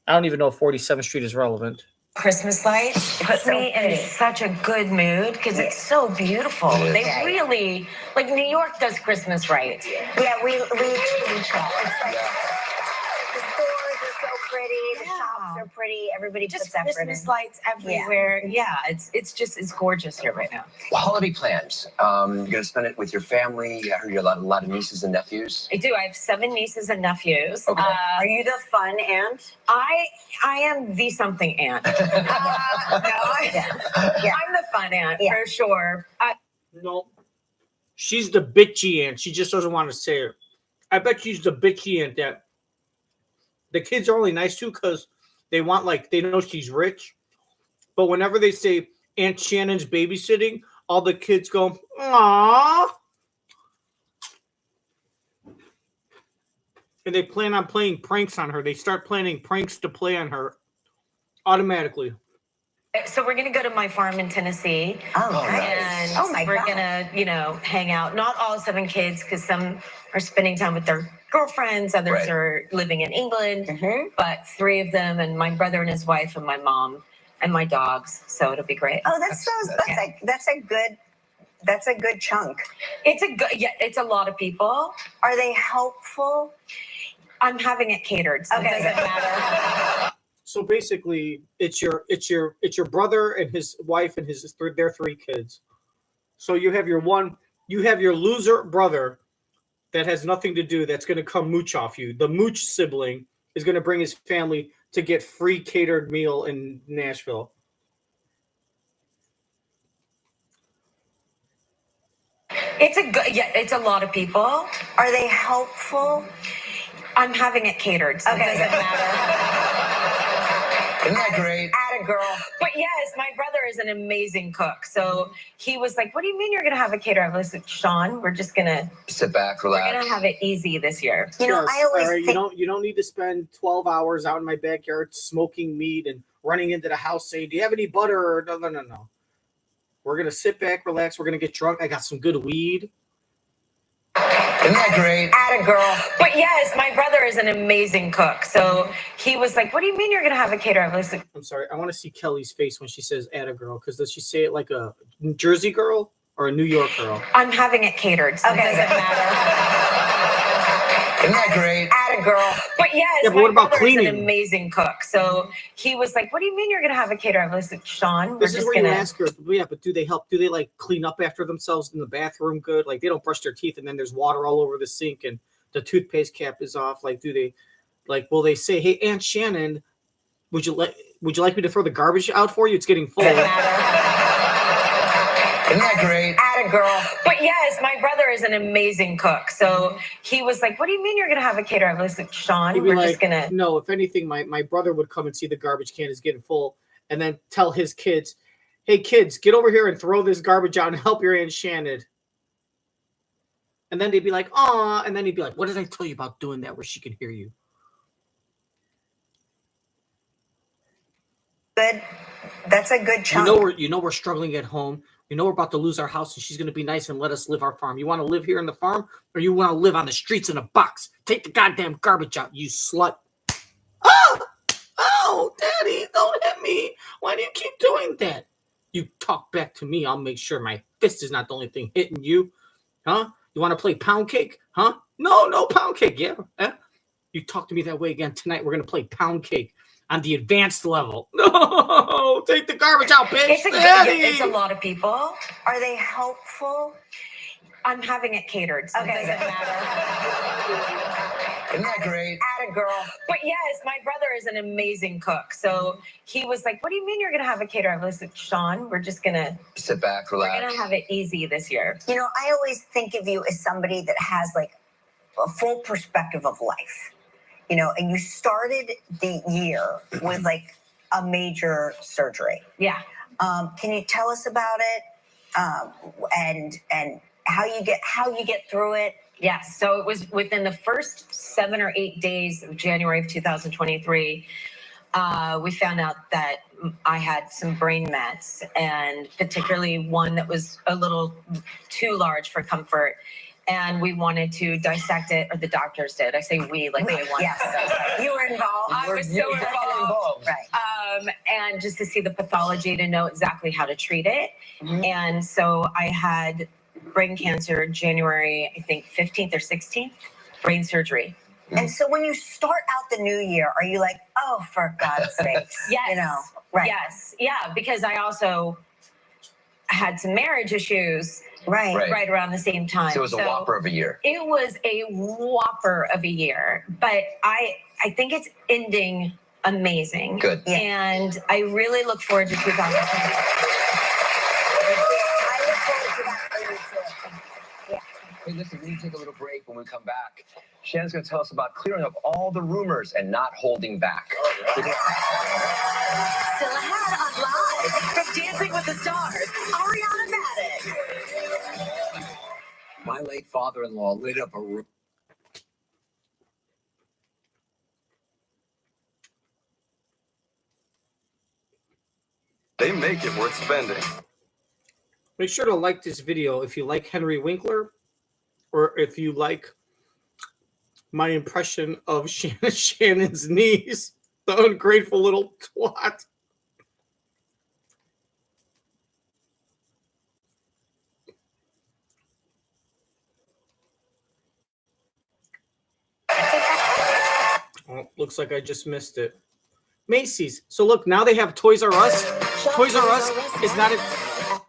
[SPEAKER 1] I don't even know if 47th Street is relevant.
[SPEAKER 7] Christmas lights put me in such a good mood because it's so beautiful. They really, like New York does Christmas right.
[SPEAKER 2] Yeah, we try. It's like the stores are so pretty, the shops are pretty, everybody
[SPEAKER 7] Just
[SPEAKER 2] puts effort in.
[SPEAKER 7] Christmas lights everywhere. Yeah, it's gorgeous here right now.
[SPEAKER 3] Holiday plans. You're gonna spend it with your family. I heard you have a lot of nieces and nephews.
[SPEAKER 7] I do. I have 7 nieces and nephews.
[SPEAKER 3] Okay.
[SPEAKER 2] Are you the fun aunt?
[SPEAKER 7] I am the something aunt. I'm the fun aunt for sure.
[SPEAKER 1] No, she's the bitchy aunt. She just doesn't want to say it. I bet she's the bitchy aunt that the kids are only nice to because they know she's rich. But whenever they say Aunt Shannon's babysitting, all the kids go, "Aww." And they plan on playing pranks on her. They start planning pranks to play on her automatically.
[SPEAKER 7] So we're gonna go to my farm in Tennessee.
[SPEAKER 2] Oh,
[SPEAKER 7] And
[SPEAKER 2] nice. Oh my
[SPEAKER 7] we're
[SPEAKER 2] God.
[SPEAKER 7] gonna, hang out. Not all 7 kids, because some are spending time with their girlfriends, others
[SPEAKER 3] Right.
[SPEAKER 7] are living in England.
[SPEAKER 2] Mhm.
[SPEAKER 7] But 3 of them, and my brother and his wife, and my mom, and my dogs. So it'll be great.
[SPEAKER 2] Oh, that's a good chunk.
[SPEAKER 7] It's a lot of people.
[SPEAKER 2] Are they helpful?
[SPEAKER 7] I'm having it catered, so
[SPEAKER 2] Okay.
[SPEAKER 7] it doesn't matter.
[SPEAKER 1] So basically, it's your brother and his wife and their 3 kids. So you have your loser brother that has nothing to do. That's going to come mooch off you. The mooch sibling is going to bring his family to get free catered meal in Nashville.
[SPEAKER 7] It's a lot of people.
[SPEAKER 2] Are they helpful?
[SPEAKER 7] I'm having it catered, so it doesn't matter.
[SPEAKER 3] Isn't that great?
[SPEAKER 2] Atta girl.
[SPEAKER 7] But yes, my brother is an amazing cook. So he was like, "What do you mean you're going to have a caterer?" I was like, "Sean, we're
[SPEAKER 3] Sit back,
[SPEAKER 7] going
[SPEAKER 3] relax.
[SPEAKER 7] to have it easy this year."
[SPEAKER 2] You know, I always
[SPEAKER 1] All right,
[SPEAKER 2] think
[SPEAKER 1] you don't need to spend 12 hours out in my backyard smoking meat and running into the house saying, "Do you have any butter?" Or no. We're gonna sit back, relax. We're gonna get drunk. I got some good weed.
[SPEAKER 3] Isn't that great?
[SPEAKER 2] atta girl.
[SPEAKER 7] But yes, my brother is an amazing cook. So he was like, "What do you mean you're going to have a caterer?" I was like,
[SPEAKER 1] I'm sorry. I want to see Kelly's face when she says "atta girl," because does she say it like a New Jersey girl or a New York girl?
[SPEAKER 7] "I'm having it catered, so it doesn't matter."
[SPEAKER 3] Isn't that great?
[SPEAKER 2] Atta girl.
[SPEAKER 7] But yes,
[SPEAKER 1] Yeah, but
[SPEAKER 7] my
[SPEAKER 1] what about
[SPEAKER 7] brother is
[SPEAKER 1] cleaning?
[SPEAKER 7] an amazing cook. So he was like, "What do you mean you're going to have a caterer?" I was like, "Sean, we're
[SPEAKER 1] This is
[SPEAKER 7] just
[SPEAKER 1] where
[SPEAKER 7] going
[SPEAKER 1] you
[SPEAKER 7] to."
[SPEAKER 1] ask her. Yeah, but do they help? Do they like clean up after themselves in the bathroom? Good. Like they don't brush their teeth and then there's water all over the sink and the toothpaste cap is off. Like, do they? Like, will they say, "Hey, Aunt Shannon, would you like me to throw the garbage out for you? It's getting full."
[SPEAKER 7] Doesn't matter.
[SPEAKER 3] Isn't that great?
[SPEAKER 7] Atta girl. But yes, my brother is an amazing cook. So he was like, "What do you mean you're gonna have a caterer?" I was like, "Sean,
[SPEAKER 1] He'd be
[SPEAKER 7] we're
[SPEAKER 1] like,
[SPEAKER 7] just gonna."
[SPEAKER 1] no, if anything, my brother would come and see the garbage can is getting full and then tell his kids, hey, kids, get over here and throw this garbage out and help your Aunt Shannon. And then they'd be like, aw. And then he'd be like, what did I tell you about doing that where she can hear you?
[SPEAKER 2] Good. That's a good chunk.
[SPEAKER 1] You know we're struggling at home. You know we're about to lose our house, and she's going to be nice and let us live our farm. You want to live here in the farm, or you want to live on the streets in a box? Take the goddamn garbage out, you slut. Oh, Daddy, don't hit me. Why do you keep doing that? You talk back to me, I'll make sure my fist is not the only thing hitting you. Huh? You want to play pound cake? Huh? No pound cake. Yeah. You talk to me that way again tonight, we're going to play pound cake on the advanced level. No, take the garbage out, bitch.
[SPEAKER 7] It's a lot of people.
[SPEAKER 2] Are they helpful?
[SPEAKER 7] I'm having it catered, so
[SPEAKER 2] Okay.
[SPEAKER 7] it doesn't matter.
[SPEAKER 3] Isn't that great?
[SPEAKER 2] Atta girl.
[SPEAKER 7] But yes, my brother is an amazing cook. So he was like, "What do you mean you're gonna have a caterer?" I was like, "Sean, we're just gonna
[SPEAKER 3] Sit back,
[SPEAKER 7] we're
[SPEAKER 3] relax.
[SPEAKER 7] gonna have it easy this year."
[SPEAKER 2] You know, I always think of you as somebody that has like a full perspective of life. You know, and you started the year with like a major surgery.
[SPEAKER 7] Yeah.
[SPEAKER 2] Can you tell us about it? And how you get through it?
[SPEAKER 7] Yes. So it was within the first 7 or 8 days of January of 2023. We found out that I had some brain mets, and particularly one that was a little too large for comfort. And we wanted to dissect it, or the doctors did. I say we, like they wanted
[SPEAKER 2] Yes.
[SPEAKER 7] to dissect it.
[SPEAKER 2] You were involved.
[SPEAKER 7] I was so involved.
[SPEAKER 2] Right.
[SPEAKER 7] And just to see the pathology to know exactly how to treat it.
[SPEAKER 2] Mhm.
[SPEAKER 7] And so I had brain cancer January, I think 15th or 16th, brain surgery.
[SPEAKER 2] And so when you start out the new year, are you like, oh, for God's sakes?
[SPEAKER 7] Yes.
[SPEAKER 2] You know, right.
[SPEAKER 7] Yes. Yeah. Because I also had some marriage issues
[SPEAKER 2] Right.
[SPEAKER 7] right around the same time.
[SPEAKER 3] So it was a whopper of a year.
[SPEAKER 7] It was a whopper of a year, but I think it's ending amazing.
[SPEAKER 3] Good.
[SPEAKER 2] Yeah.
[SPEAKER 7] And I really look forward to 2020.
[SPEAKER 2] I look forward to that for you too.
[SPEAKER 3] Hey, listen, we need to take a little break. When we come back, Shannon's going to tell us about clearing up all the rumors and not holding back.
[SPEAKER 2] Still ahead on Live from Dancing with the Stars, Ariana Madix.
[SPEAKER 8] My late father-in-law lit up a room.
[SPEAKER 9] They make it worth spending.
[SPEAKER 1] Make sure to like this video if you like Henry Winkler, or if you like my impression of Shannon's niece, the ungrateful little twat. Oh, looks like I just missed it. Macy's. So look, now they have Toys R Us. Toys R Us is not a...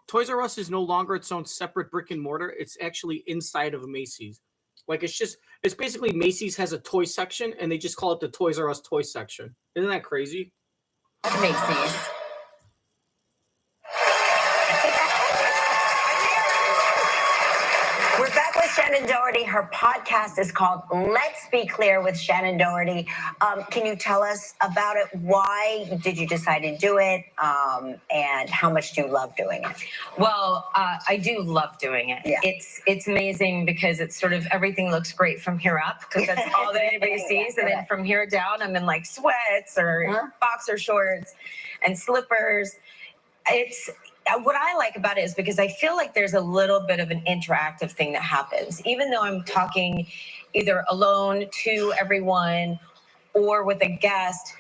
[SPEAKER 1] Toys R Us is no longer its own separate brick and mortar. It's actually inside of Macy's. Like it's basically Macy's has a toy section, and they just call it the Toys R Us toy section. Isn't that crazy?
[SPEAKER 7] Macy's.
[SPEAKER 2] We're back with Shannen Doherty. Her podcast is called Let's Be Clear with Shannen Doherty. Can you tell us about it? Why did you decide to do it? And how much do you love doing it?
[SPEAKER 7] Well, I do love doing it.
[SPEAKER 2] Yeah.
[SPEAKER 7] It's amazing because it's sort of everything looks great from here up, because that's all that anybody sees. And then from here down, I'm in like sweats or boxer shorts and slippers. It's what I like about it is because I feel like there's a little bit of an interactive thing that happens, even though I'm talking either alone to everyone or with a guest.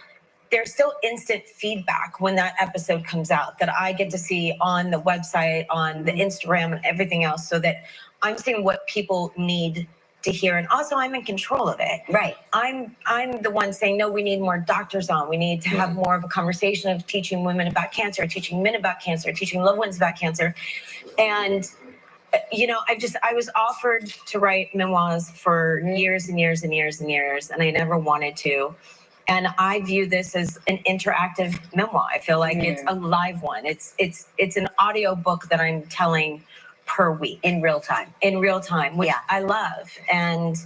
[SPEAKER 7] There's still instant feedback when that episode comes out that I get to see on the website, on the Instagram, and everything else, so that I'm seeing what people need to hear. And also I'm in control of it.
[SPEAKER 2] Right.
[SPEAKER 7] I'm the one saying, no, we need more doctors on. We need to have more of a conversation of teaching women about cancer, teaching men about cancer, teaching loved ones about cancer. And, you know, I was offered to write memoirs for years and years and years and years, and I never wanted to. And I view this as an interactive memoir. I feel like it's a live one. It's an audio book that I'm telling per week.
[SPEAKER 2] In real time.
[SPEAKER 7] In real time, which I love. And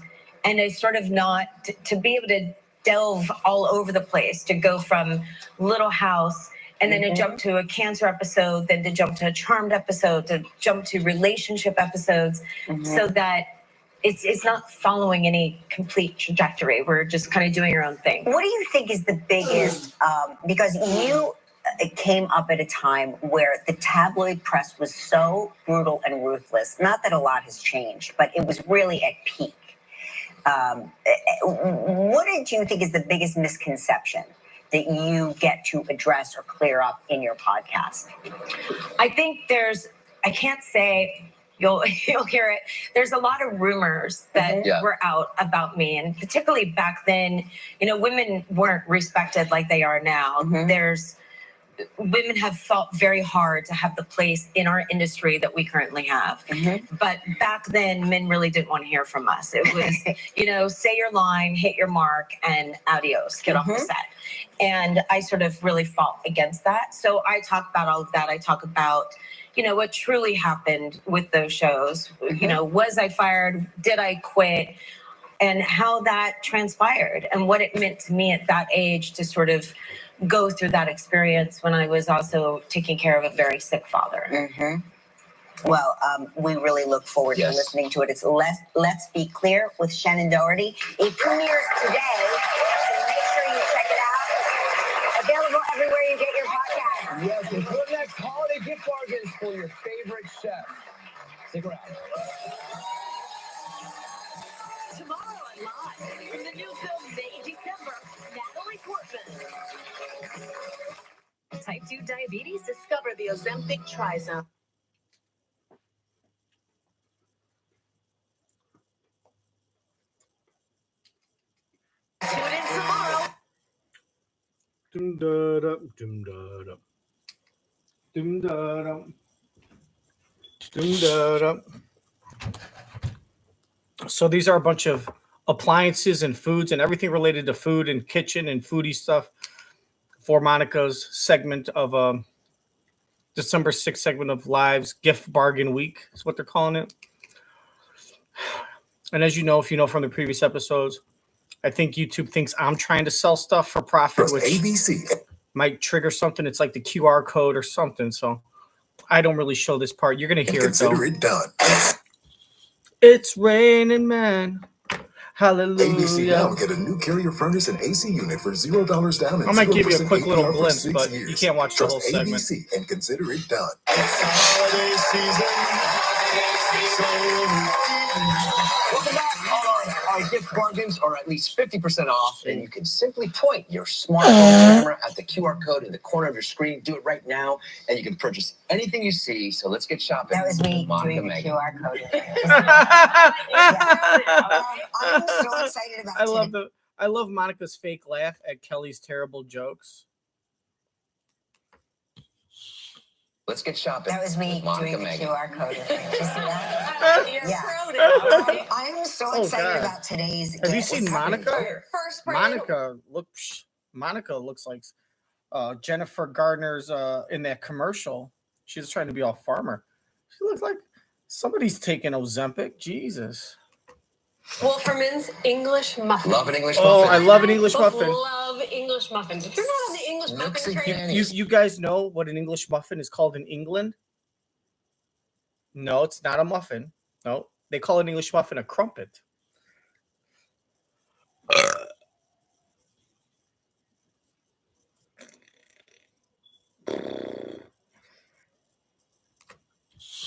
[SPEAKER 7] it's sort of not to be able to delve all over the place, to go from Little House and then to jump to a cancer episode, then to jump to a charmed episode, to jump to relationship episodes, so that it's not following any complete trajectory. We're just kind of doing our own thing.
[SPEAKER 2] What do you think is the biggest, because you came up at a time where the tabloid press was so brutal and ruthless. Not that a lot has changed, but it was really at peak. What do you think is the biggest misconception that you get to address or clear up in your podcast?
[SPEAKER 7] I think I can't say, you'll hear it. There's a lot of rumors that were out about me, and particularly back then, women weren't respected like they are now. Women have fought very hard to have the place in our industry that we currently have. But back then, men really didn't want to hear from us. It was, say your line, hit your mark, and adios, get off the set. And I sort of really fought against that. So I talk about all of that. I talk about, what truly happened with those shows. Was I fired? Did I quit? And how that transpired and what it meant to me at that age to sort of go through that experience when I was also taking care of a very sick father.
[SPEAKER 2] Well, we really look forward to listening to it. It's Let's Be Clear with Shannen Doherty. It premieres today, so make sure you check it out. Available everywhere you get your podcast.
[SPEAKER 3] Yes, and good next holiday gift bargains for your favorite chef. Stick around.
[SPEAKER 10] Tomorrow on Live, from the new film May December, Natalie Portman. Type 2 diabetes? Discover the Ozempic Trizone. Tune in tomorrow.
[SPEAKER 1] Dum-da-dum, dum-da-dum. Dum-da-dum. Dum-da-dum. So these are a bunch of appliances and foods and everything related to food and kitchen and foodie stuff for Monica's segment of December 6th segment of Live's Gift Bargain Week is what they're calling it. And as you know, if you know from the previous episodes, I think YouTube thinks I'm trying to sell stuff for profit, which ABC might trigger something. It's like the QR code or something. So I don't really show this part. You're going to hear it, though.
[SPEAKER 6] Consider it done.
[SPEAKER 1] It's raining, man. Hallelujah.
[SPEAKER 6] ABC now get a new carrier furnace and AC unit for $0 down. And
[SPEAKER 1] I might give you a quick little
[SPEAKER 6] APR for
[SPEAKER 1] glimpse,
[SPEAKER 6] 6
[SPEAKER 1] but
[SPEAKER 6] years.
[SPEAKER 1] you can't watch the whole
[SPEAKER 6] Trust
[SPEAKER 1] segment.
[SPEAKER 6] ABC and consider it done.
[SPEAKER 3] Holiday season. Welcome back. All our gift bargains are at least 50% off, and you can simply point your smartphone camera at the QR code in the corner of your screen. Do it right now, and you can purchase anything you see. So let's get shopping.
[SPEAKER 2] That was me
[SPEAKER 3] Monica
[SPEAKER 2] doing the
[SPEAKER 3] Mangin.
[SPEAKER 2] QR code. I'm so excited about
[SPEAKER 1] I love Monica's fake laugh at Kelly's terrible jokes.
[SPEAKER 3] Let's get shopping.
[SPEAKER 2] That was me
[SPEAKER 3] Monica
[SPEAKER 2] doing the
[SPEAKER 3] Mangin.
[SPEAKER 2] QR code. Did you see that? I'm so excited about today's.
[SPEAKER 1] Have you
[SPEAKER 2] gift.
[SPEAKER 1] seen Monica?
[SPEAKER 2] First
[SPEAKER 1] Monica looks like Jennifer Gardner's in that commercial. She's trying to be all farmer. She looks like somebody's taking Ozempic. Jesus.
[SPEAKER 10] Wolferman's English muffin.
[SPEAKER 3] Love an English
[SPEAKER 1] Oh,
[SPEAKER 3] muffin.
[SPEAKER 1] I love an English muffin.
[SPEAKER 10] Love English muffins. If you're not on the English muffin train,
[SPEAKER 1] You guys know what an English muffin is called in England? No, it's not a muffin. No, they call an English muffin a crumpet.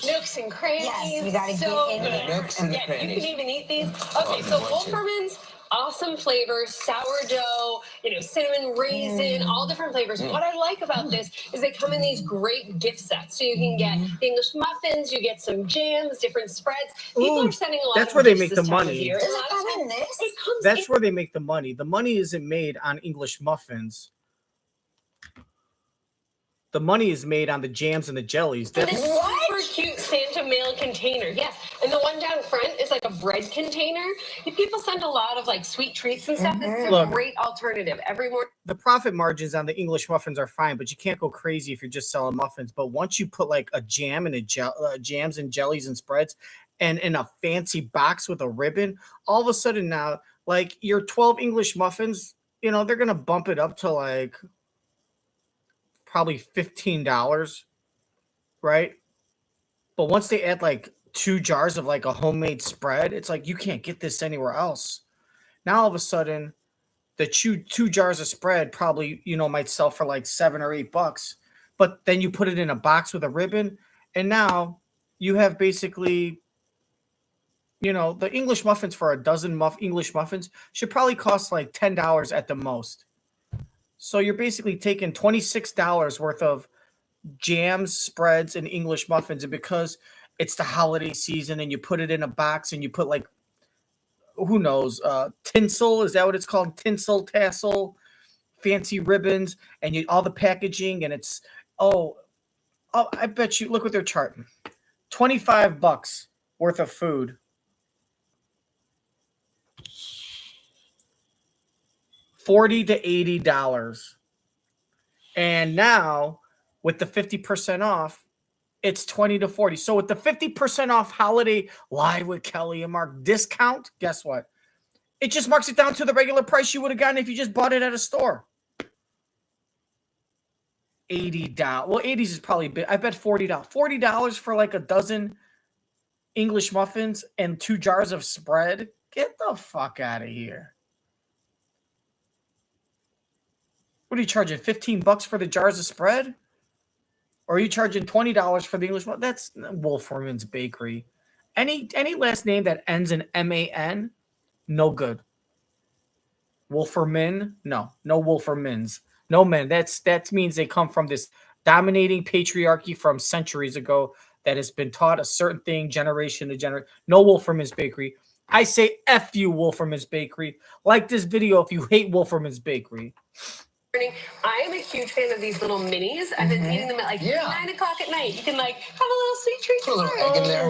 [SPEAKER 10] nooks and crannies.
[SPEAKER 2] Yes, you gotta
[SPEAKER 10] so
[SPEAKER 2] get in
[SPEAKER 10] good.
[SPEAKER 3] the nooks and the
[SPEAKER 10] You
[SPEAKER 3] crannies.
[SPEAKER 10] can even eat these. Okay, so Wolferman's, awesome flavors, sourdough, cinnamon raisin, all different flavors. What I like about this is they come in these great gift sets. So you can get the English muffins, you get some jams, different spreads. People are sending a lot.
[SPEAKER 1] That's
[SPEAKER 10] of
[SPEAKER 1] where they
[SPEAKER 10] gifts
[SPEAKER 1] make
[SPEAKER 10] this
[SPEAKER 1] the
[SPEAKER 10] time of
[SPEAKER 1] money.
[SPEAKER 10] year.
[SPEAKER 2] Does
[SPEAKER 10] A
[SPEAKER 2] it
[SPEAKER 10] lot of
[SPEAKER 2] come in
[SPEAKER 10] times
[SPEAKER 2] this?
[SPEAKER 10] it comes
[SPEAKER 1] That's where they make the money. The money isn't made on English muffins. The money is made on the jams and the jellies.
[SPEAKER 10] in this super cute Santa mail container. Yes, and the one down down front is like a bread container. People send a lot of like sweet treats and stuff. This is a
[SPEAKER 1] Look.
[SPEAKER 10] great alternative. Every morning.
[SPEAKER 1] The profit margins on the English muffins are fine, but you can't go crazy if you're just selling muffins. But once you put like a jam and jams and jellies and spreads and in a fancy box with a ribbon, all of a sudden now, like your 12 English muffins, you know, they're going to bump it up to like probably $15, right? But once they add like 2 jars of like a homemade spread, it's like you can't get this anywhere else. Now all of a sudden, the 2 jars of spread probably, you know, might sell for like $7 or $8, but then you put it in a box with a ribbon, and now you have basically, you know, the English muffins for a dozen English muffins should probably cost like $10 at the most. So you're basically taking $26 worth of jams, spreads, and English muffins, and because it's the holiday season and you put it in a box and you put like, who knows, tinsel, is that what it's called? Tinsel, tassel, fancy ribbons, and you all the packaging, and it's oh, I bet you, look what they're charting. $25 worth of food. $40 to $80. And now with the 50% off, it's 20 to 40. So with the 50% off holiday live with Kelly and Mark discount, guess what? It just marks it down to the regular price you would have gotten if you just bought it at a store. $80. Well, 80s is probably a bit. I bet $40. $40 for like a dozen English muffins and 2 jars of spread. Get the fuck out of here. What are you charging? $15 for the jars of spread? Or are you charging $20 for the English muffin? That's Wolferman's Bakery. Any last name that ends in M-A-N, no good. Wolferman? No Wolfermans. No, man. That means they come from this dominating patriarchy from centuries ago that has been taught a certain thing generation to generation. No Wolferman's Bakery. I say F you, Wolferman's Bakery. Like this video if you hate Wolferman's Bakery.
[SPEAKER 10] I am a huge fan of these little minis. I've been eating them at like 9 o'clock at night. You can like have a little sweet treat.
[SPEAKER 3] Put a little egg in there.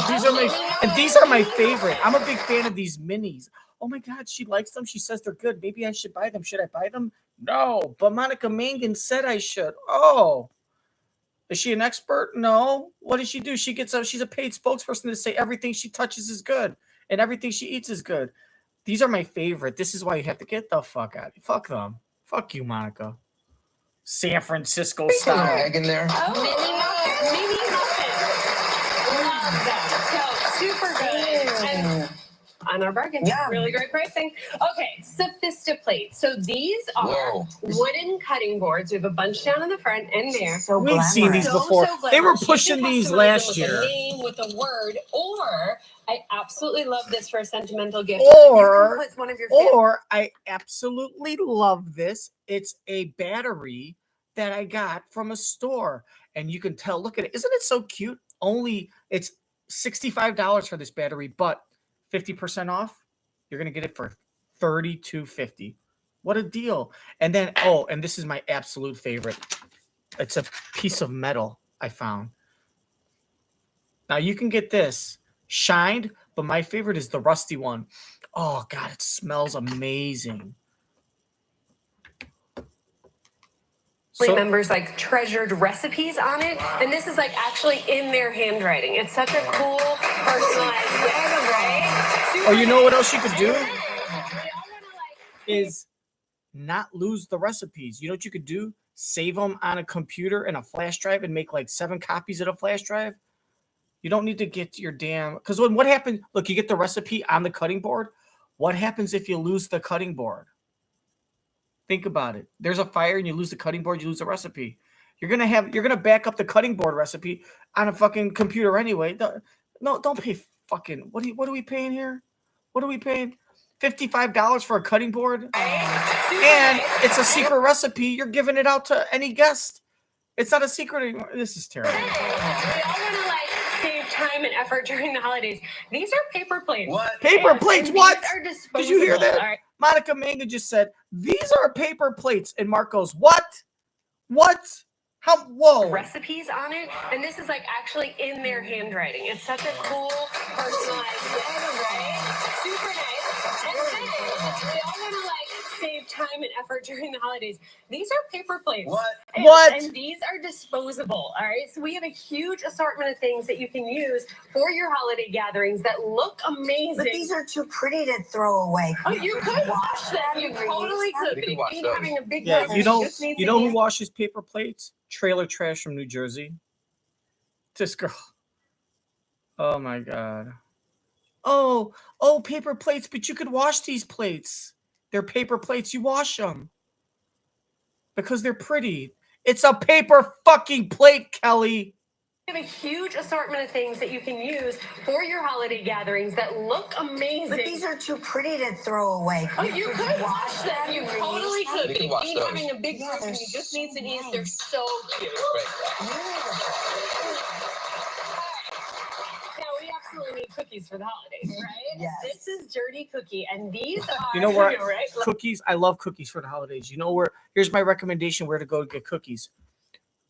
[SPEAKER 1] These are my favorite. I'm a big fan of these minis. Oh my God, she likes them. She says they're good. Maybe I should buy them. Should I buy them? No, but Monica Mangin said I should. Oh, is she an expert? No. What does she do? She gets up. She's a paid spokesperson to say everything she touches is good and everything she eats is good. These are my favorite. This is why you have to get the fuck out. Fuck them. Fuck you, Monica. San Francisco style.
[SPEAKER 3] Egg in there.
[SPEAKER 10] Oh, mini muffins. Love them. So super good. And on our bargain. Yeah. Really great pricing. Okay, Sophistiplate. So these are wooden cutting boards. We have a bunch down in the front and there.
[SPEAKER 2] So
[SPEAKER 1] we've seen these before. They were pushing these last year.
[SPEAKER 10] With a name, with a word, or I absolutely love this for a sentimental gift.
[SPEAKER 1] Or I absolutely love this. It's a battery that I got from a store. And you can tell, look at it. Isn't it so cute? It's $65 for this battery, but 50% off, you're going to get it for $32.50. What a deal. And then, and this is my absolute favorite. It's a piece of metal I found. Now you can get this shined, but my favorite is the rusty one. Oh God, it smells amazing.
[SPEAKER 10] Members like treasured recipes on it, and this is like actually in their handwriting. It's such a cool personalized gift, right?
[SPEAKER 1] Oh, you know what else you could do? Is not lose the recipes. You know what you could do? Save them on a computer and a flash drive and make like 7 copies of a flash drive. You don't need to get your damn, because what happens, look, you get the recipe on the cutting board. What happens if you lose the cutting board? Think about it. There's a fire and you lose the cutting board, you lose the recipe. You're gonna back up the cutting board recipe on a fucking computer anyway. Don't pay fucking what are we paying here? What are we paying? $55 for a cutting board? And it's a secret recipe. You're giving it out to any guest. It's not a secret anymore. This is terrible.
[SPEAKER 10] We all want to like save time and effort during the holidays. These are paper plates.
[SPEAKER 3] What?
[SPEAKER 1] Paper plates? What? Did you hear that?
[SPEAKER 10] All right.
[SPEAKER 1] Monica Mangin just said, these are paper plates. And Mark goes, what? What? Whoa.
[SPEAKER 10] recipes on it, and this is like actually in their handwriting. It's such a cool, personalized gift, right? Super nice. And then we all want to like save time and effort during the holidays. These are paper plates.
[SPEAKER 1] What?
[SPEAKER 10] And these are disposable. All right. So we have a huge assortment of things that you can use for your holiday gatherings that look amazing.
[SPEAKER 2] But these are too pretty to throw away.
[SPEAKER 10] Oh, you could wash them. You totally could.
[SPEAKER 3] You
[SPEAKER 10] But
[SPEAKER 3] can wash those.
[SPEAKER 10] having a big
[SPEAKER 1] Yeah,
[SPEAKER 10] gathering,
[SPEAKER 1] you know,
[SPEAKER 10] just needs
[SPEAKER 1] you
[SPEAKER 10] to
[SPEAKER 1] know
[SPEAKER 10] be-
[SPEAKER 1] who washes paper plates? Trailer Trash from New Jersey. This girl. Oh my god. Oh, paper plates, but you could wash these plates. They're paper plates. You wash them because they're pretty. It's a paper fucking plate, Kelly.
[SPEAKER 10] We have a huge assortment of things that you can use for your holiday gatherings that look amazing.
[SPEAKER 2] But these are too pretty to throw away.
[SPEAKER 10] Oh, you could wash them. You totally could.
[SPEAKER 3] You
[SPEAKER 10] But
[SPEAKER 3] can
[SPEAKER 10] if
[SPEAKER 3] wash
[SPEAKER 10] you need
[SPEAKER 3] those.
[SPEAKER 10] having a big
[SPEAKER 2] Yeah,
[SPEAKER 10] group
[SPEAKER 2] they're
[SPEAKER 10] and you just need some ease,
[SPEAKER 2] so
[SPEAKER 10] they're
[SPEAKER 2] nice.
[SPEAKER 10] so cute. Now we absolutely need cookies for the holidays, right?
[SPEAKER 2] Yes.
[SPEAKER 10] This is Dirty Cookie, and these are
[SPEAKER 1] You know what?
[SPEAKER 10] right?
[SPEAKER 1] Cookies. I love cookies for the holidays. You know where? Here's my recommendation where to go get cookies.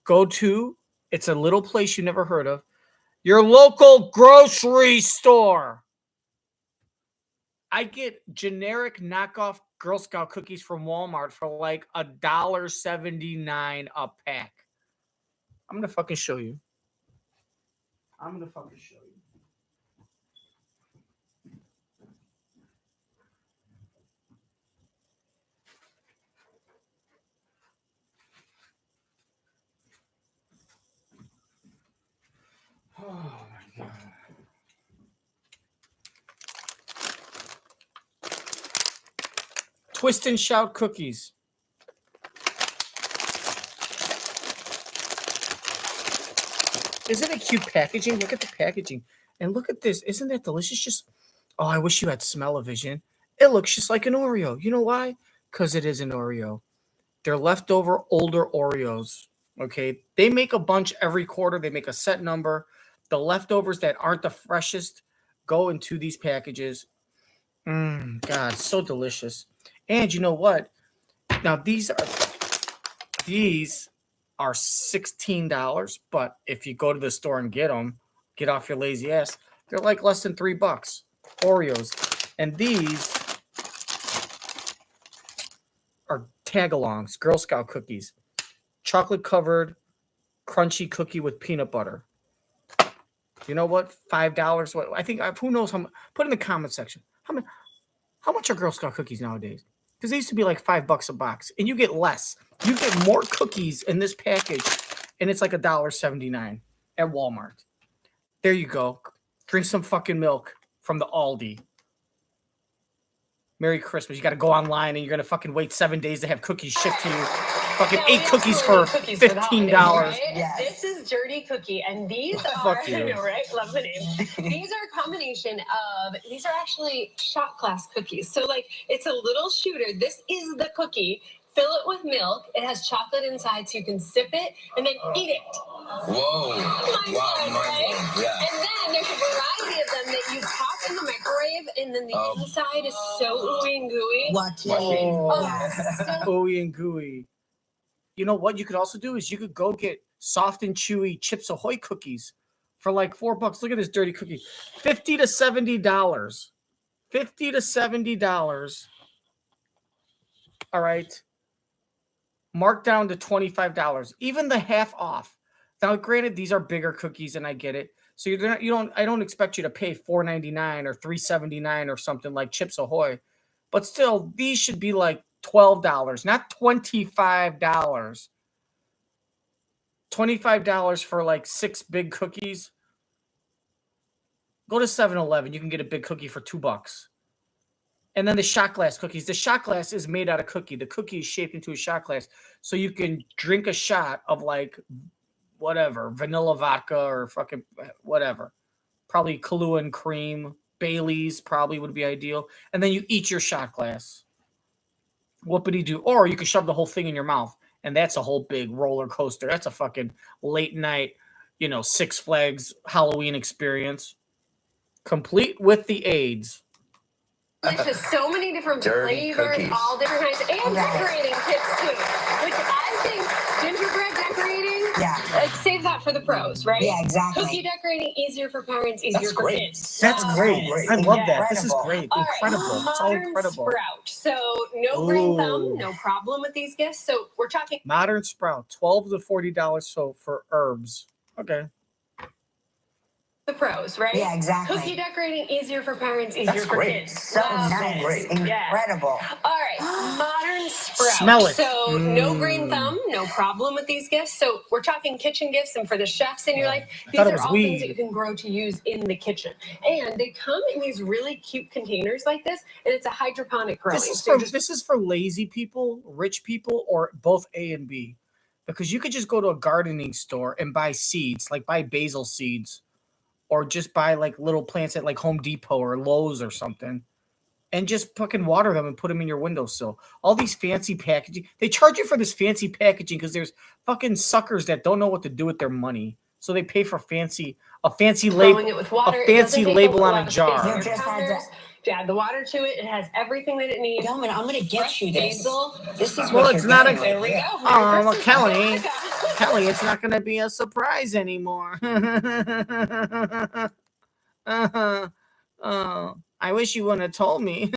[SPEAKER 1] Go to, it's a little place you never heard of, your local grocery store. I get generic knockoff Girl Scout cookies from Walmart for like $1.79 a pack. I'm gonna fucking show you. Oh my god. Twist and Shout cookies. Isn't it cute packaging? Look at the packaging. And look at this. Isn't that delicious? Just, oh, I wish you had smell-o-vision. It looks just like an Oreo. You know why? Because it is an Oreo. They're leftover older Oreos. Okay. They make a bunch every quarter. They make a set number. The leftovers that aren't the freshest go into these packages. God, so delicious. And you know what? Now these are $16, but if you go to the store and get them, get off your lazy ass, they're like less than $3. Oreos. And these are tagalongs, Girl Scout cookies. Chocolate covered crunchy cookie with peanut butter. You know what? $5. What I think who knows how much, put in the comment section. How much are Girl Scout cookies nowadays? Because they used to be like $5 a box, and you get less. You get more cookies in this package, and it's like $1.79 at Walmart. There you go. Drink some fucking milk from the Aldi. Merry Christmas. You got to go online, and you're gonna fucking wait 7 days to have cookies shipped to you. Fucking
[SPEAKER 10] Yeah,
[SPEAKER 1] 8
[SPEAKER 10] we
[SPEAKER 1] cookies
[SPEAKER 10] absolutely
[SPEAKER 1] for
[SPEAKER 10] need cookies for the
[SPEAKER 1] $15.
[SPEAKER 10] holidays, right?
[SPEAKER 2] Yes.
[SPEAKER 10] This is Dirty Cookie, and these are,
[SPEAKER 1] Fuck you.
[SPEAKER 10] I know, right? Love the name. These are a combination of, these are actually shot glass cookies. So, like, it's a little shooter. This is the cookie. Fill it with milk. It has chocolate inside, so you can sip it and then eat it.
[SPEAKER 3] Whoa.
[SPEAKER 10] Mind
[SPEAKER 3] Wow,
[SPEAKER 10] blowing, right?
[SPEAKER 3] mind-blowing. Yeah.
[SPEAKER 10] And then there's a variety of them that you pop in the microwave, and then the inside is so ooey and gooey.
[SPEAKER 2] Lucky.
[SPEAKER 1] Oh.
[SPEAKER 2] Yes.
[SPEAKER 1] Ooey and gooey. You know what you could also do is you could go get soft and chewy Chips Ahoy cookies for like $4. Look at this dirty cookie. $50 to $70. $50 to $70. All right. Marked down to $25. Even the half off. Now, granted, these are bigger cookies, and I get it. So I don't expect you to pay $4.99 or $3.79 or something like Chips Ahoy. But still, these should be like $12, not $25. $25 for like 6 big cookies. Go to 7-Eleven. You can get a big cookie for $2. And then the shot glass cookies. The shot glass is made out of cookie. The cookie is shaped into a shot glass. So you can drink a shot of like whatever, vanilla vodka or fucking whatever. Probably Kahlua and cream. Bailey's probably would be ideal. And then you eat your shot glass. Whoopity-doo. Or you can shove the whole thing in your mouth. And that's a whole big roller coaster. That's a fucking late night, Six Flags Halloween experience. Complete with the AIDS.
[SPEAKER 10] There's so many different
[SPEAKER 3] Dirty
[SPEAKER 10] flavors,
[SPEAKER 3] cookies.
[SPEAKER 10] all different kinds, and decorating kits too. Which I think gingerbread decorating
[SPEAKER 2] Yeah.
[SPEAKER 10] Save that for the pros, right?
[SPEAKER 2] Yeah, exactly.
[SPEAKER 10] Cookie decorating, easier for parents, easier
[SPEAKER 3] That's
[SPEAKER 10] for
[SPEAKER 3] great.
[SPEAKER 10] kids.
[SPEAKER 1] That's great. I love that. This is
[SPEAKER 2] Incredible.
[SPEAKER 1] great.
[SPEAKER 10] All right,
[SPEAKER 1] Incredible. It's all
[SPEAKER 10] modern
[SPEAKER 1] incredible.
[SPEAKER 10] sprout. So no green
[SPEAKER 1] Ooh.
[SPEAKER 10] thumb, no problem with these gifts. So we're talking
[SPEAKER 1] Modern sprout, $12 to $40 so for herbs. Okay.
[SPEAKER 10] the pros, right?
[SPEAKER 2] Yeah, exactly.
[SPEAKER 10] Cookie decorating, easier for parents, easier
[SPEAKER 3] That's
[SPEAKER 10] for
[SPEAKER 3] great.
[SPEAKER 10] kids.
[SPEAKER 2] So nice.
[SPEAKER 3] great.
[SPEAKER 2] Incredible.
[SPEAKER 10] All right, modern sprout.
[SPEAKER 1] Smell it.
[SPEAKER 10] So no green thumb, no problem with these gifts. So we're talking kitchen gifts, and for the chefs in your life, these
[SPEAKER 1] thought it
[SPEAKER 10] are
[SPEAKER 1] was
[SPEAKER 10] all
[SPEAKER 1] weed.
[SPEAKER 10] things that you can grow to use in the kitchen. And they come in these really cute containers like this, and it's a hydroponic growing.
[SPEAKER 1] This is for lazy people, rich people, or both A and B. Because you could just go to a gardening store and buy seeds, like buy basil seeds, or just buy like little plants at like Home Depot or Lowe's or something, and just fucking water them and put them in your windowsill. All these fancy packaging, they charge you for this fancy packaging because there's fucking suckers that don't know what to do with their money, so they pay for a fancy label,
[SPEAKER 10] growing it with water.
[SPEAKER 1] a fancy label on a
[SPEAKER 10] lot of
[SPEAKER 1] jar.
[SPEAKER 10] space.
[SPEAKER 2] You just had to-
[SPEAKER 10] To add the water to it, it has everything that it needs.
[SPEAKER 2] Gentlemen, I'm going to get you this.
[SPEAKER 10] Basil.
[SPEAKER 2] This is
[SPEAKER 1] Well,
[SPEAKER 2] what
[SPEAKER 1] it's
[SPEAKER 2] you're
[SPEAKER 1] not
[SPEAKER 2] getting
[SPEAKER 1] a-
[SPEAKER 10] There
[SPEAKER 2] right
[SPEAKER 10] we
[SPEAKER 2] here.
[SPEAKER 10] go.
[SPEAKER 1] Oh, well, Kelly,
[SPEAKER 10] Merry
[SPEAKER 1] Kelly, it's not going to be a surprise anymore. Oh, I wish you wouldn't have told me.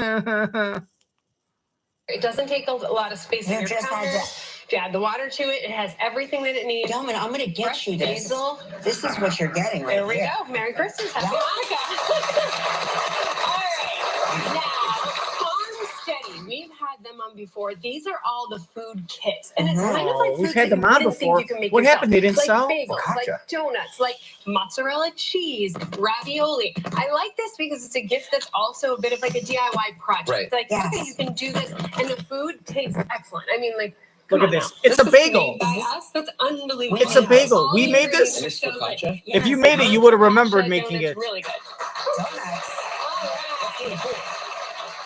[SPEAKER 10] It doesn't take a lot of space
[SPEAKER 2] You
[SPEAKER 10] in your
[SPEAKER 2] just had
[SPEAKER 10] counter.
[SPEAKER 2] to-
[SPEAKER 10] To add the water to it, it has everything that it needs.
[SPEAKER 2] Gentlemen, I'm going to get
[SPEAKER 10] Fresh
[SPEAKER 2] you this.
[SPEAKER 10] basil.
[SPEAKER 2] This is what you're getting right
[SPEAKER 10] There we
[SPEAKER 2] here.
[SPEAKER 10] go. Merry Christmas. Happy
[SPEAKER 2] Yeah.
[SPEAKER 10] Hanukkah. All right. Now, Farm Steady. We've had them on before. These are all the food kits. And it's kind of like
[SPEAKER 1] We've
[SPEAKER 10] foods
[SPEAKER 1] had
[SPEAKER 10] that
[SPEAKER 1] them
[SPEAKER 10] you
[SPEAKER 1] on
[SPEAKER 10] wouldn't think
[SPEAKER 1] before.
[SPEAKER 10] you can make
[SPEAKER 1] What
[SPEAKER 10] yourself.
[SPEAKER 1] happened? They didn't
[SPEAKER 10] like
[SPEAKER 1] sell?
[SPEAKER 10] bagels, like donuts, like mozzarella cheese, ravioli. I like this because it's a gift that's also a bit of like a DIY project.
[SPEAKER 3] Right.
[SPEAKER 10] It's like,
[SPEAKER 2] Yes.
[SPEAKER 10] okay, you can do this. And the food tastes excellent. I mean, like,
[SPEAKER 1] Look
[SPEAKER 10] come
[SPEAKER 1] at
[SPEAKER 10] on
[SPEAKER 1] this.
[SPEAKER 10] now.
[SPEAKER 1] It's a
[SPEAKER 10] was
[SPEAKER 1] bagel.
[SPEAKER 10] made by us. That's unbelievable.
[SPEAKER 1] It's a bagel.
[SPEAKER 10] All
[SPEAKER 1] We
[SPEAKER 10] the
[SPEAKER 1] made this?
[SPEAKER 10] ingredients
[SPEAKER 3] And
[SPEAKER 10] are
[SPEAKER 3] it's
[SPEAKER 10] so
[SPEAKER 3] focaccia?
[SPEAKER 10] good.
[SPEAKER 1] If you made it, you would have remembered making
[SPEAKER 10] Donut's
[SPEAKER 1] it.
[SPEAKER 10] really good.
[SPEAKER 2] Donuts.
[SPEAKER 10] All right.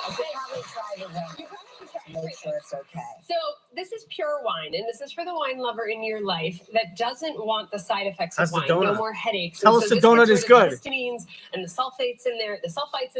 [SPEAKER 2] I should probably try the one.
[SPEAKER 10] You probably should try
[SPEAKER 2] Make
[SPEAKER 10] everything.
[SPEAKER 2] sure it's okay.
[SPEAKER 10] So this is pure wine, and this is for the wine lover in your life that doesn't want the side effects
[SPEAKER 1] How's
[SPEAKER 10] of
[SPEAKER 1] the
[SPEAKER 10] wine. No
[SPEAKER 1] donut?
[SPEAKER 10] more headaches.
[SPEAKER 1] Tell
[SPEAKER 10] And
[SPEAKER 1] us
[SPEAKER 10] so
[SPEAKER 1] the
[SPEAKER 10] this
[SPEAKER 1] donut
[SPEAKER 10] gets
[SPEAKER 1] is
[SPEAKER 10] rid of
[SPEAKER 1] good.
[SPEAKER 10] the histamines and the sulfites in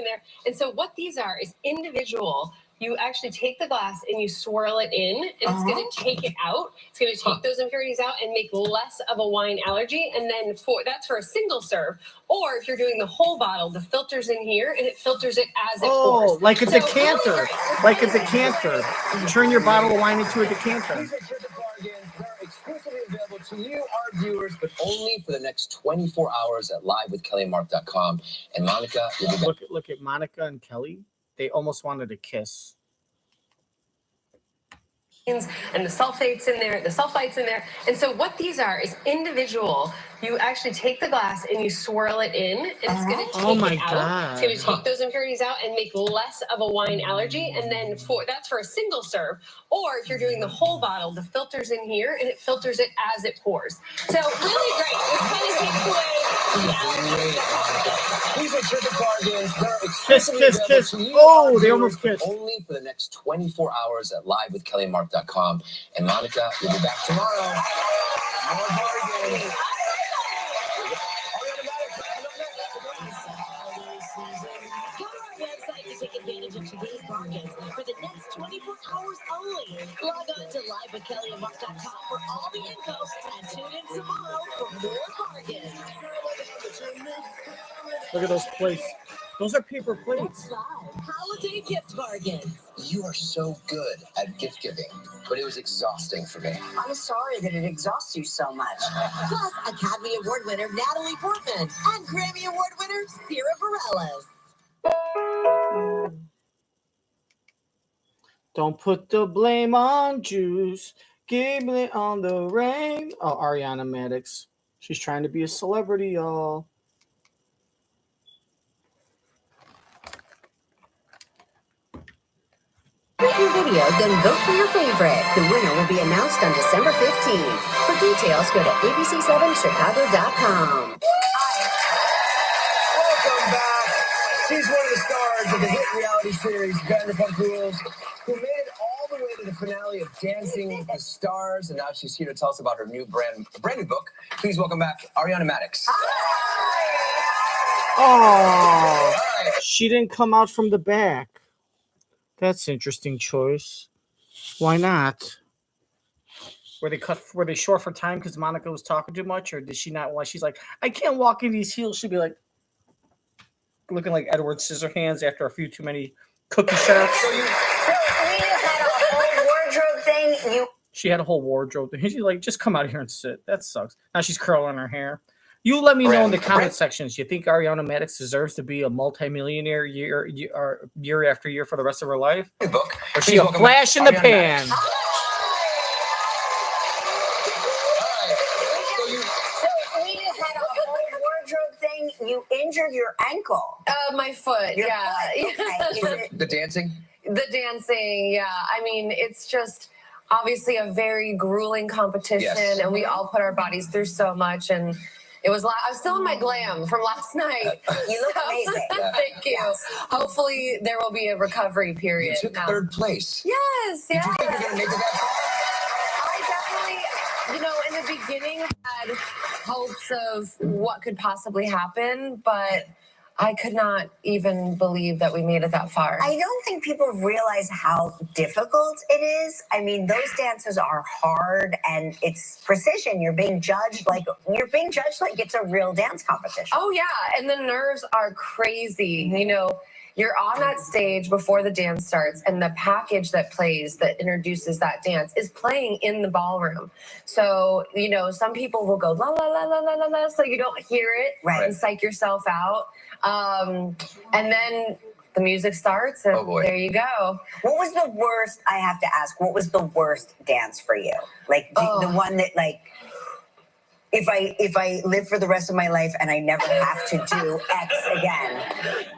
[SPEAKER 10] there. And so what these are is individual. You actually take the glass and you swirl it in, and it's going to take it out. It's going to take those impurities out and make less of a wine allergy. And then that's for a single serve. Or if you're doing the whole bottle, the filter's in here, and it filters it as it pours.
[SPEAKER 1] Oh, like a
[SPEAKER 10] So,
[SPEAKER 1] decanter.
[SPEAKER 10] really great.
[SPEAKER 1] Like a decanter. You turn your bottle of wine into a decanter.
[SPEAKER 3] These are terrific bargains. They're exclusively available to you, our viewers, but only for the next 24 hours at livewithkellyandmark.com. And Monica, you'll be back.
[SPEAKER 1] Look at Monica and Kelly. They almost wanted to kiss.
[SPEAKER 10] And the sulfites in there. And so what these are is individual. You actually take the glass and you swirl it in, and it's going to take
[SPEAKER 1] Oh my
[SPEAKER 10] it out.
[SPEAKER 1] God.
[SPEAKER 10] It's going to take those impurities out and make less of a wine allergy. And then that's for a single serve. Or if you're doing the whole bottle, the filter's in here, and it filters it as it pours. So really great. It kind of takes away the allergy.
[SPEAKER 3] These are terrific bargains. They're
[SPEAKER 1] Kiss,
[SPEAKER 3] exclusively
[SPEAKER 1] kiss,
[SPEAKER 3] available
[SPEAKER 1] kiss.
[SPEAKER 3] to you,
[SPEAKER 1] Oh,
[SPEAKER 3] our
[SPEAKER 1] they
[SPEAKER 3] viewers,
[SPEAKER 1] almost
[SPEAKER 3] but
[SPEAKER 1] kissed.
[SPEAKER 3] only for the next 24 hours at livewithkellyandmark.com. And Monica, you'll be back tomorrow. More bargains.
[SPEAKER 11] Go to our website to take advantage of today's bargains for the next 24 hours only. Log on to livewithkellyandmark.com for all the info and tune in tomorrow for more bargains.
[SPEAKER 1] Look at those plates. Those are paper plates.
[SPEAKER 11] Live holiday gift bargains.
[SPEAKER 3] You are so good at gift giving, but it was exhausting for me.
[SPEAKER 2] I'm sorry that it exhausts you so much.
[SPEAKER 11] Plus, Academy Award winner Natalie Portman and Grammy Award winner Sierra Bareilles.
[SPEAKER 1] Don't put the blame on Jews. Give it on the rain. Oh, Ariana Madix. She's trying to be a celebrity, y'all.
[SPEAKER 11] Rate your video, then vote for your favorite. The winner will be announced on December 15th. For details, go to abc7chicago.com.
[SPEAKER 3] Welcome back. She's one of the stars of the hit reality series Vanderpump Rules, who made it all the way to the finale of Dancing with the Stars, and now she's here to tell us about her new brand new book. Please welcome back Ariana Madix.
[SPEAKER 1] Oh, she didn't come out from the back. That's an interesting choice. Why not? Were they short for time because Monica was talking too much, or did she not? Why she's like, I can't walk in these heels. She'd be like, looking like Edward Scissorhands after a few too many cookie shots.
[SPEAKER 2] So we just had a whole wardrobe thing.
[SPEAKER 1] She had a whole wardrobe thing. She's like, just come out here and sit. That sucks. Now she's curling her hair. You let me know in the comment sections. You think Ariana Madix deserves to be a multimillionaire year after year for the rest of her life? Or she a flash in the pan?
[SPEAKER 2] You injured your ankle.
[SPEAKER 7] My foot.
[SPEAKER 2] Your
[SPEAKER 7] yeah.
[SPEAKER 2] foot. Okay.
[SPEAKER 3] The dancing?
[SPEAKER 7] The dancing. Yeah. I mean, it's just obviously a very grueling competition, and we all put our bodies through so much. And it was. I'm still in my glam from last night.
[SPEAKER 2] You look amazing.
[SPEAKER 7] Thank you. Yes. Hopefully, there will be a recovery period.
[SPEAKER 3] You took third place.
[SPEAKER 7] Yes.
[SPEAKER 3] Did you think you were going to make it that far?
[SPEAKER 7] I definitely, in the beginning, had hopes of what could possibly happen, but I could not even believe that we made it that far.
[SPEAKER 2] I don't think people realize how difficult it is. I mean, those dances are hard, and it's precision. You're being judged like it's a real dance competition.
[SPEAKER 7] Oh yeah, and the nerves are crazy. You know, you're on that stage before the dance starts, and the package that plays that introduces that dance is playing in the ballroom. So, you know, some people will go la la la la la la la, so you don't hear it and psych yourself out. And then the music starts, and there you go.
[SPEAKER 2] What was the worst? I have to ask. What was the worst dance for you? Like the one that, like, if I live for the rest of my life and I never have to do X again,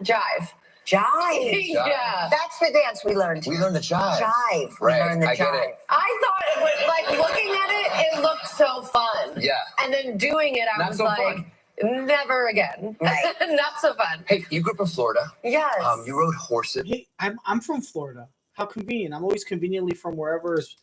[SPEAKER 7] jive.
[SPEAKER 2] Jive.
[SPEAKER 7] Yeah.
[SPEAKER 2] That's the dance we learned.
[SPEAKER 3] We learned the jive.
[SPEAKER 2] Jive.
[SPEAKER 3] Right.
[SPEAKER 2] We learned the
[SPEAKER 3] I
[SPEAKER 2] jive.
[SPEAKER 3] get it.
[SPEAKER 7] I thought it was, like, looking at it, it looked so fun.
[SPEAKER 3] Yeah.
[SPEAKER 7] And then doing it, I was
[SPEAKER 3] so
[SPEAKER 7] like,
[SPEAKER 3] fun.
[SPEAKER 7] Never again.
[SPEAKER 2] Right.
[SPEAKER 7] Not so fun.
[SPEAKER 3] Hey, you grew up in Florida.
[SPEAKER 7] Yes.
[SPEAKER 3] You rode horses.
[SPEAKER 1] Hey, I'm from Florida. How convenient. I'm always conveniently from wherever is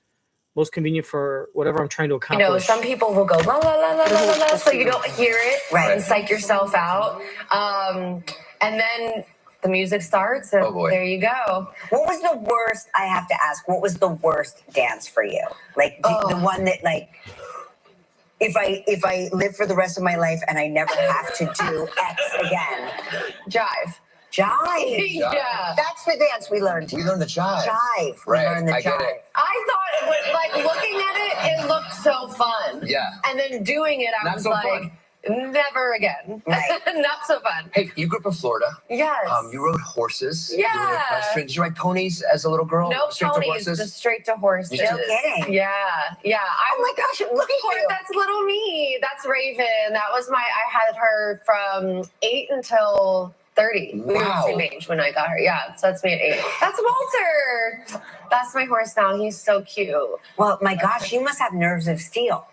[SPEAKER 1] most convenient for whatever I'm trying to accomplish.
[SPEAKER 7] You know, some people will go la la la la la la, so you don't hear it and psych yourself out. And then the music starts, and there you go.
[SPEAKER 2] What was the worst? I have to ask. What was the worst dance for you? Like the one that, like, if I live for the rest of my life and I never have to do X again,
[SPEAKER 7] jive.
[SPEAKER 2] Jive.
[SPEAKER 7] Yeah.
[SPEAKER 2] That's the dance we learned.
[SPEAKER 3] We learned the jive.
[SPEAKER 2] Jive.
[SPEAKER 3] Right.
[SPEAKER 2] We learned the
[SPEAKER 3] I
[SPEAKER 2] jive.
[SPEAKER 3] get it.
[SPEAKER 7] I thought it was, like, looking at it, it looked so fun.
[SPEAKER 3] Yeah.
[SPEAKER 7] And then doing it, I was
[SPEAKER 3] so
[SPEAKER 7] like,
[SPEAKER 3] fun.
[SPEAKER 7] Never again.
[SPEAKER 2] Right.
[SPEAKER 7] Not so fun.
[SPEAKER 3] Hey, you grew up in Florida.
[SPEAKER 7] Yes.
[SPEAKER 3] You rode horses.
[SPEAKER 7] Yeah.
[SPEAKER 3] You were equestrian. Did you ride ponies as a little girl?
[SPEAKER 7] No
[SPEAKER 3] Straight to
[SPEAKER 7] ponies,
[SPEAKER 3] horses?
[SPEAKER 7] just straight to horses.
[SPEAKER 2] No kidding.
[SPEAKER 7] Yeah, yeah.
[SPEAKER 2] Oh my gosh, look at you.
[SPEAKER 7] That's little me. That's Raven. That was I had her from 8 until 30. We were the same age when I got her. Yeah, so that's me at 8. That's Walter. That's my horse now. He's so cute.
[SPEAKER 2] Well, my gosh, you must have nerves of steel.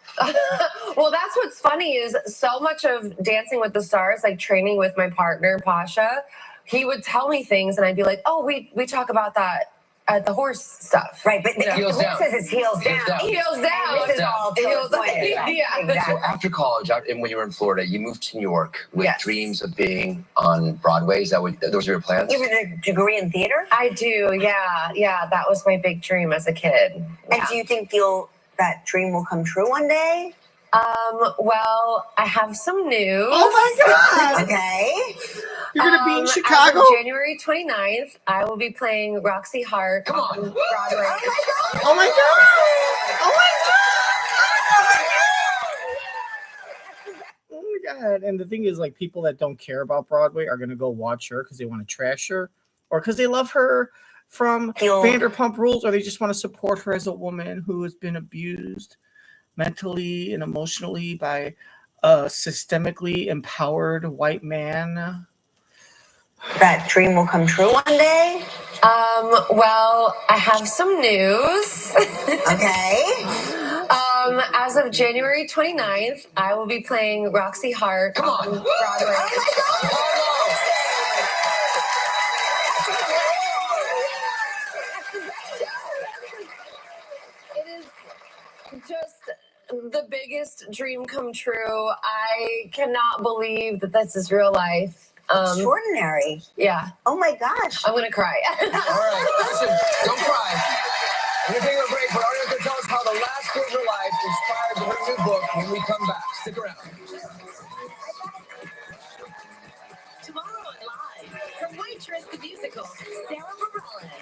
[SPEAKER 7] Well, that's what's funny is so much of Dancing with the Stars, like training with my partner, Pasha, he would tell me things and I'd be like, oh, we talk about that at the horse stuff.
[SPEAKER 2] Right, but the horse says it's heels down.
[SPEAKER 7] Heels down.
[SPEAKER 2] This is all heels down.
[SPEAKER 7] Yeah.
[SPEAKER 2] Exactly.
[SPEAKER 3] So after college, and when you were in Florida, you moved to New York with dreams of being on Broadway. Is that what those were your plans?
[SPEAKER 2] You have a degree in theater?
[SPEAKER 7] I do, yeah. Yeah, that was my big dream as a kid.
[SPEAKER 2] And do you think that dream will come true one day?
[SPEAKER 7] Well, I have some news.
[SPEAKER 1] Oh my God!
[SPEAKER 2] Okay.
[SPEAKER 1] You're going to be in Chicago?
[SPEAKER 7] As of January 29th, I will be playing Roxy Hart on Broadway.
[SPEAKER 2] Oh my God!
[SPEAKER 1] Oh my God! Oh my God! Oh my God! And the thing is, like, people that don't care about Broadway are going to go watch her because they want to trash her or because they love her from Vanderpump Rules, or they just want to support her as a woman who has been abused mentally and emotionally by a systemically empowered white man.
[SPEAKER 2] That dream will come true one day?
[SPEAKER 7] Well, I have some news.
[SPEAKER 2] Okay.
[SPEAKER 7] As of January 29th, I will be playing Roxy Hart on Broadway.
[SPEAKER 2] Oh my God!
[SPEAKER 7] Just the biggest dream come true. I cannot believe that this is real life.
[SPEAKER 2] Extraordinary.
[SPEAKER 7] Yeah.
[SPEAKER 2] Oh my gosh.
[SPEAKER 7] I'm going to cry.
[SPEAKER 3] All right, listen, don't cry. We're going to take a break, but Ariana can tell us how the last year of her life inspired by her new book when we come back. Stick around.
[SPEAKER 11] Tomorrow at Live, from Waitress the Musical, Sarah Bareilles.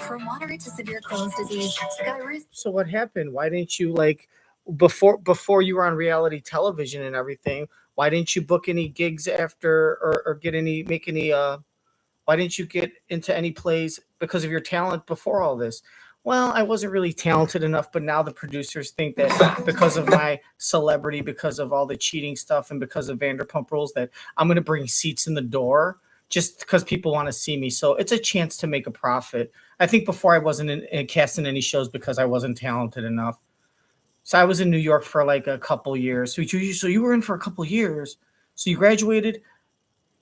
[SPEAKER 11] From moderate to severe Crohn's disease, Sky Ruth.
[SPEAKER 1] So what happened? Why didn't you like before you were on reality television and everything? Why didn't you book any gigs after or get any make any why didn't you get into any plays because of your talent before all this? Well, I wasn't really talented enough, but now the producers think that because of my celebrity, because of all the cheating stuff, and because of Vanderpump Rules, that I'm going to bring seats in the door just because people want to see me. So it's a chance to make a profit. I think before I wasn't cast in any shows because I wasn't talented enough. So I was in New York for like a couple years. So you were in for a couple years. So you graduated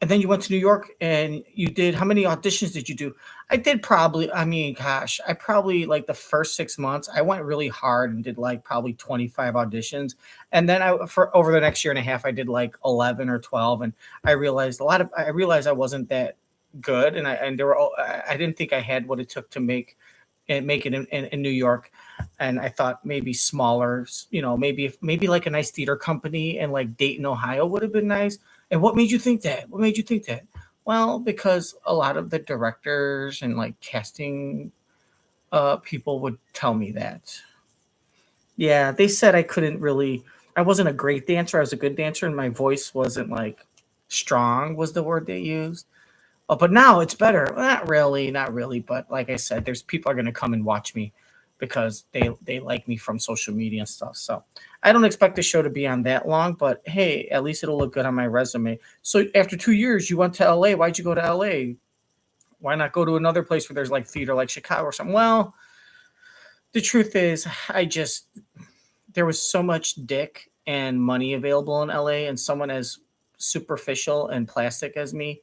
[SPEAKER 1] and then you went to New York and you did how many auditions did you do? I did probably, I mean, gosh, I probably like the first 6 months, I went really hard and did like probably 25 auditions. And then for over the next year and a half, I did like 11 or 12. And I realized I wasn't that good. And there were, I didn't think I had what it took to make it in New York. And I thought maybe smaller, maybe like a nice theater company and like Dayton, Ohio would have been nice. And what made you think that? What made you think that? Well, because a lot of the directors and like casting people would tell me that. Yeah, they said I wasn't a great dancer. I was a good dancer, and my voice wasn't like strong, was the word they used. Oh, but now it's better. Well, not really. But like I said, there's people are going to come and watch me because they like me from social media and stuff. So I don't expect the show to be on that long, but hey, at least it'll look good on my resume. So after 2 years, you went to LA. Why'd you go to LA? Why not go to another place where there's like theater, like Chicago or something? Well, the truth is, there was so much dick and money available in LA, and someone as superficial and plastic as me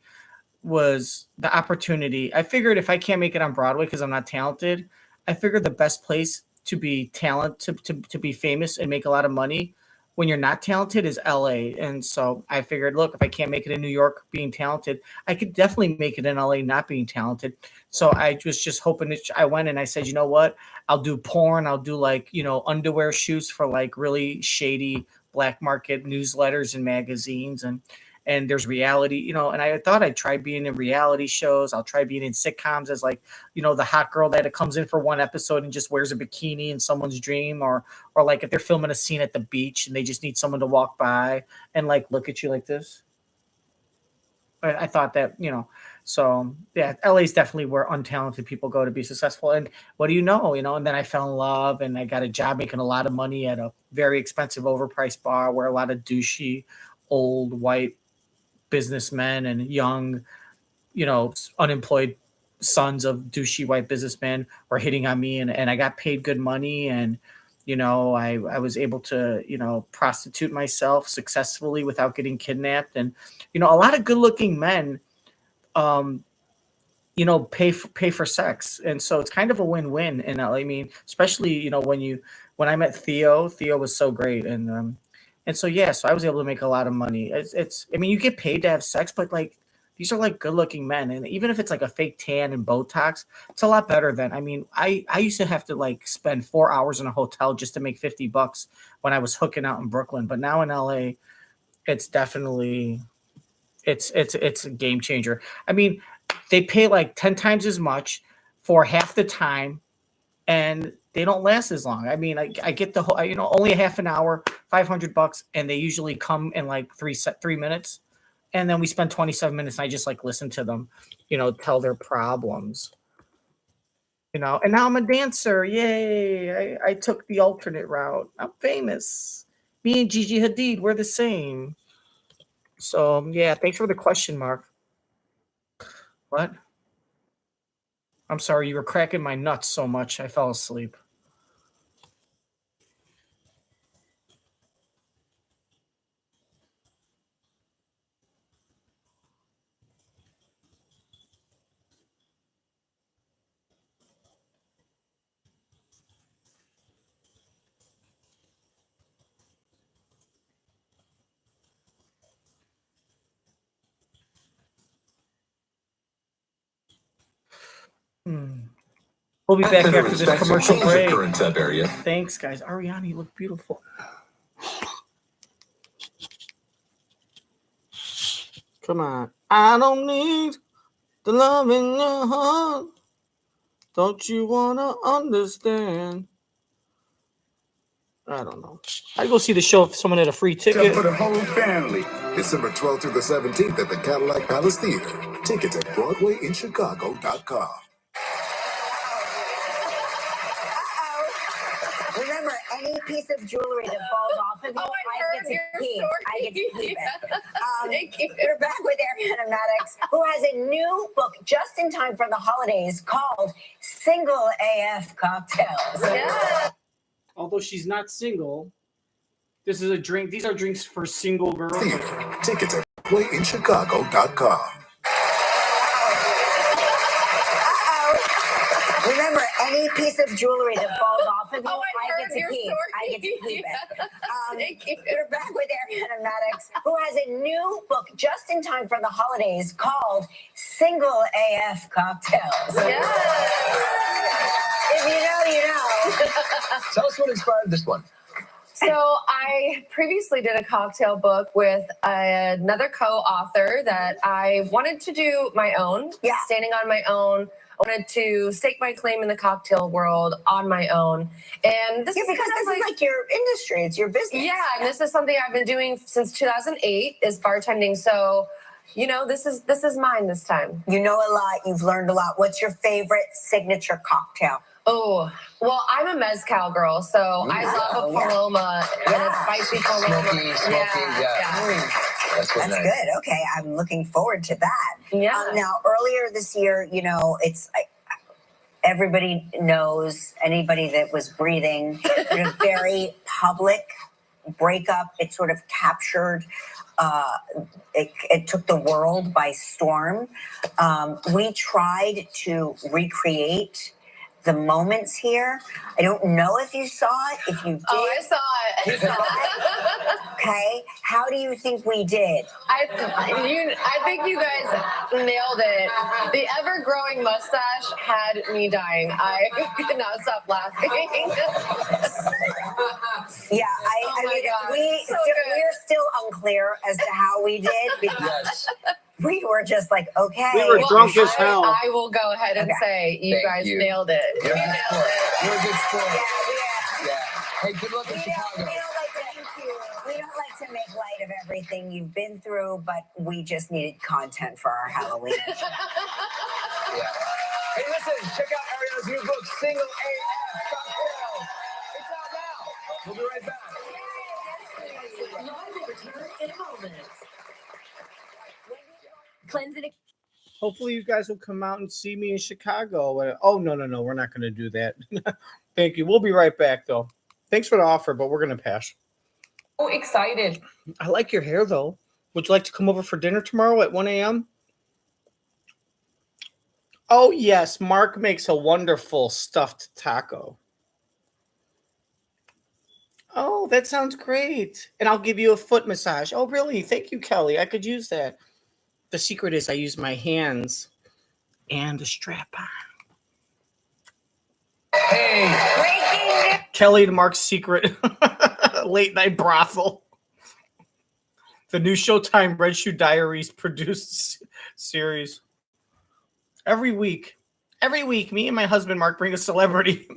[SPEAKER 1] was the opportunity. I figured if I can't make it on Broadway because I'm not talented, I figured the best place to be to be famous and make a lot of money when you're not talented is LA. And so I figured, look, if I can't make it in New York being talented, I could definitely make it in LA not being talented. So I was just hoping that I went and I said, you know what? I'll do porn. I'll do like, underwear shoots for like really shady black market newsletters and magazines and there's reality, and I thought I'd try being in reality shows. I'll try being in sitcoms as like, the hot girl that comes in for one episode and just wears a bikini in someone's dream, or like if they're filming a scene at the beach and they just need someone to walk by and like look at you like this. I thought that, so yeah, LA is definitely where untalented people go to be successful. And what do you know, and then I fell in love and I got a job making a lot of money at a very expensive overpriced bar where a lot of douchey old white businessmen and young, unemployed sons of douchey white businessmen were hitting on me, and I got paid good money, and I was able to prostitute myself successfully without getting kidnapped, and a lot of good looking men um pay for sex, and so it's kind of a win-win. And I mean, especially when I met Theo was so great, and so yeah, so I was able to make a lot of money. It's I mean, you get paid to have sex, but like these are like good looking men, and even if it's like a fake tan and Botox, it's a lot better than. I mean, I used to have to like spend 4 hours in a hotel just to make $50 when I was hooking out in Brooklyn, but now in LA, it's definitely it's a game changer. I mean, they pay like 10 times as much for half the time, and they don't last as long. I mean, I get the whole, only a half an hour, $500, and they usually come in like 3 minutes, and then we spend 27 minutes. And I just like listen to them, tell their problems, And now I'm a dancer. Yay! I took the alternate route. I'm famous. Me and Gigi Hadid, we're the same. So yeah, thanks for the question, Mark. What? I'm sorry, you were cracking my nuts so much I fell asleep. Hmm. We'll be back after this commercial break.
[SPEAKER 6] Current tub area.
[SPEAKER 1] Thanks, guys. Ariana, you look beautiful. Come on. I don't need the love in your heart. Don't you want to understand? I don't know. I'd go see the show if someone had a free ticket.
[SPEAKER 12] For the whole family. December 12th through the 17th at the Cadillac Palace Theater. Tickets at BroadwayInChicago.com.
[SPEAKER 2] Remember, any piece of jewelry that falls off of you, I get to keep. I get to keep it.
[SPEAKER 7] Thank you.
[SPEAKER 2] We're back with Ariana Madix, who has a new book just in time for the holidays called Single AF Cocktails.
[SPEAKER 7] Yeah.
[SPEAKER 1] Although she's not single, this is a drink. These are drinks for single girls.
[SPEAKER 12] Theater. Tickets at BroadwayInChicago.com.
[SPEAKER 2] Remember, any piece of jewelry that falls off of you, I get to keep. I get to keep it.
[SPEAKER 7] Thank you.
[SPEAKER 2] We're back with Ariana Madix, who has a new book just in time for the holidays called Single AF Cocktails.
[SPEAKER 7] Yeah.
[SPEAKER 2] If you know, you know.
[SPEAKER 3] Tell us what inspired this one.
[SPEAKER 7] So I previously did a cocktail book with another co-author that I wanted to do my own, standing on my own. I wanted to stake my claim in the cocktail world on my own. And this is
[SPEAKER 2] because
[SPEAKER 7] kind of
[SPEAKER 2] this is like your industry. It's your business.
[SPEAKER 7] Yeah, and this is something I've been doing since 2008 is bartending. So, you know, this is mine this time.
[SPEAKER 2] You know a lot. You've learned a lot. What's your favorite signature cocktail?
[SPEAKER 7] Oh, well, I'm a mezcal girl, so I love a paloma and a spicy paloma.
[SPEAKER 3] Smoky, yeah. That's
[SPEAKER 2] nice. Good. Okay, I'm looking forward to that.
[SPEAKER 7] Yeah.
[SPEAKER 2] Now, earlier this year, you know, everybody knows, anybody that was breathing, a very public breakup. It sort of captured. It took the world by storm. We tried to recreate the moments here. I don't know if you saw it. If you did.
[SPEAKER 7] Oh, I saw it.
[SPEAKER 2] You saw it? Okay. How do you think we did?
[SPEAKER 7] I think you guys nailed it. The ever-growing mustache had me dying. I could not stop laughing.
[SPEAKER 2] Yeah, I mean, we're still unclear as to how we did because we were just like, okay.
[SPEAKER 1] We were drunk as hell.
[SPEAKER 7] I will go ahead and say you guys nailed it.
[SPEAKER 3] You're a good sport. You're a good sport.
[SPEAKER 2] Yeah.
[SPEAKER 3] Hey, good luck in Chicago.
[SPEAKER 2] We don't like to make light of everything you've been through, but we just needed content for our Halloween.
[SPEAKER 3] Yeah. Hey, listen, check out Ariana's new book, Single AF Cocktails. It's out now. We'll be right back.
[SPEAKER 11] Live will return in a moment. Cleansing.
[SPEAKER 1] Hopefully you guys will come out and see me in Chicago. Oh, no, we're not going to do that. Thank you. We'll be right back, though. Thanks for the offer, but we're going to pass.
[SPEAKER 7] So excited.
[SPEAKER 1] I like your hair, though. Would you like to come over for dinner tomorrow at 1 a.m.? Oh, yes. Mark makes a wonderful stuffed taco. Oh, that sounds great. And I'll give you a foot massage. Oh, really? Thank you, Kelly. I could use that. The secret is I use my hands and a strap on.
[SPEAKER 3] Hey.
[SPEAKER 1] Kelly to Mark's secret late night brothel. The new Showtime Red Shoe Diaries produced series. Every week, me and my husband Mark bring a celebrity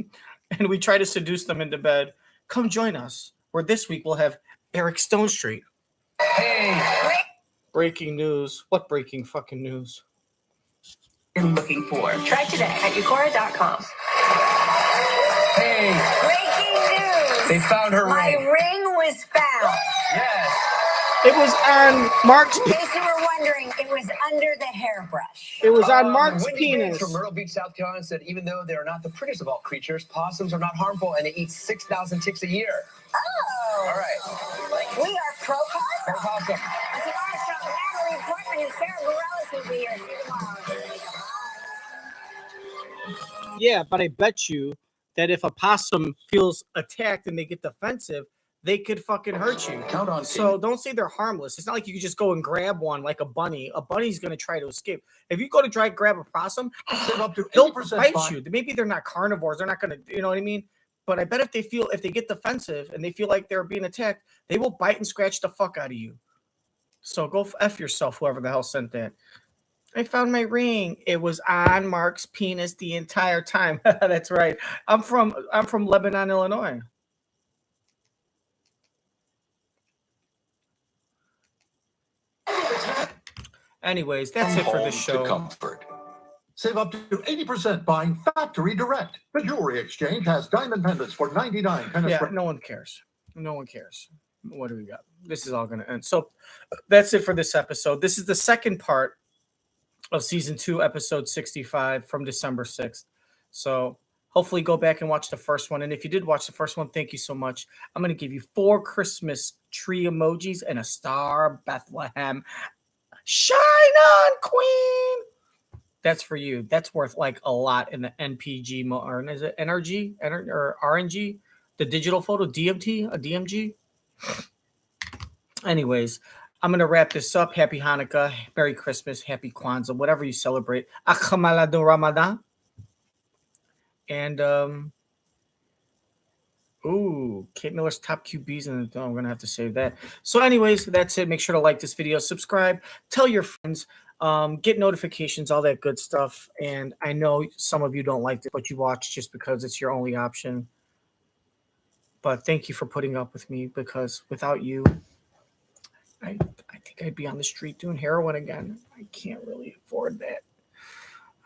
[SPEAKER 1] and we try to seduce them into bed. Come join us, where this week we'll have Eric Stone Street.
[SPEAKER 3] Hey.
[SPEAKER 1] Breaking news. What breaking fucking news?
[SPEAKER 10] You're looking for. Try today at Eucora.com.
[SPEAKER 3] Hey.
[SPEAKER 2] Breaking news.
[SPEAKER 3] They found her
[SPEAKER 2] My
[SPEAKER 3] ring.
[SPEAKER 2] ring was found.
[SPEAKER 3] Yes.
[SPEAKER 1] It was on Mark's.
[SPEAKER 2] In case you were wondering, it was under the hairbrush.
[SPEAKER 1] It was on Mark's
[SPEAKER 3] Wendy Graves
[SPEAKER 1] penis.
[SPEAKER 3] from Myrtle Beach, South Carolina said even though they are not the prettiest of all creatures, possums are not harmful and they eat 6,000 ticks a year.
[SPEAKER 2] Oh.
[SPEAKER 3] All right.
[SPEAKER 2] We are pro-possum.
[SPEAKER 3] Pro-possum.
[SPEAKER 2] And tomorrow's show, Natalie Portman and Sarah Bareilles will be here. See you tomorrow.
[SPEAKER 1] Yeah, but I bet you that if a possum feels attacked and they get defensive, they could fucking hurt you.
[SPEAKER 13] Count on
[SPEAKER 1] So don't say they're harmless. It's not like you can just go and grab one like a bunny. A bunny's going to try to escape. If you go to try to grab a possum,
[SPEAKER 13] Save up to
[SPEAKER 1] they'll
[SPEAKER 13] 80%
[SPEAKER 1] bite
[SPEAKER 13] by-
[SPEAKER 1] you. Maybe they're not carnivores. They're not going to, you know what I mean? But I bet if they get defensive and they feel like they're being attacked, they will bite and scratch the fuck out of you. So go F yourself, whoever the hell sent that. I found my ring. It was on Mark's penis the entire time. That's right. I'm from Lebanon, Illinois. Anyways, that's it for the show.
[SPEAKER 13] Comfort. Save up to 80% buying factory direct. The jewelry exchange has diamond pendants for 99 cents.
[SPEAKER 1] Yeah, no one cares. No one cares. What do we got? This is all going to end. So that's it for this episode. This is the second part of season 2, episode 65 from December 6th. So hopefully go back and watch the first one. And if you did watch the first one, thank you so much. I'm going to give you 4 Christmas tree emojis and a star Bethlehem. Shine on, Queen. That's for you. That's worth like a lot in the NPG or is it NRG or RNG? The digital photo, DMT, a DMG. Anyways, I'm going to wrap this up. Happy Hanukkah, Merry Christmas, Happy Kwanzaa, whatever you celebrate. Akhamaladu Ramadan. And, Kate Miller's top QBs, and I'm going to have to save that. So anyways, that's it. Make sure to like this video, subscribe, tell your friends, get notifications, all that good stuff. And I know some of you don't like it, but you watch just because it's your only option. But thank you for putting up with me, because without you, I think I'd be on the street doing heroin again. I can't really afford that.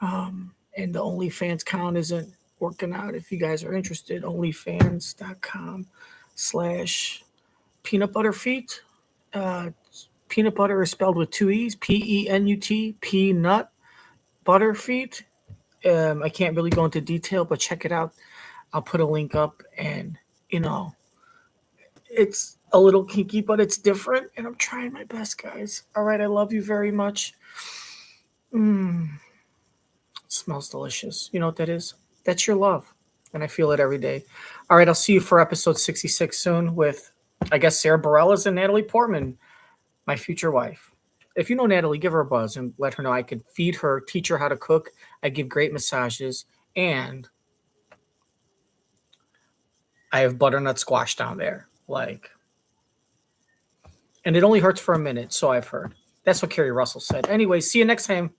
[SPEAKER 1] And the OnlyFans count isn't working out. If you guys are interested, onlyfans.com/peanut butter feet. Peanut butter is spelled with 2 E's, PENUT, peanut butter feet. I can't really go into detail, but check it out. I'll put a link up, and it's a little kinky, but it's different, and I'm trying my best, guys. All right, I love you very much. It smells delicious. You know what that is? That's your love, and I feel it every day. All right, I'll see you for episode 66 soon with, I guess, Sarah Bareilles and Natalie Portman, my future wife. If you know Natalie, give her a buzz and let her know I could feed her, teach her how to cook. I give great massages, and I have butternut squash down there. And it only hurts for a minute, so I've heard. That's what Kerry Russell said. Anyway, see you next time.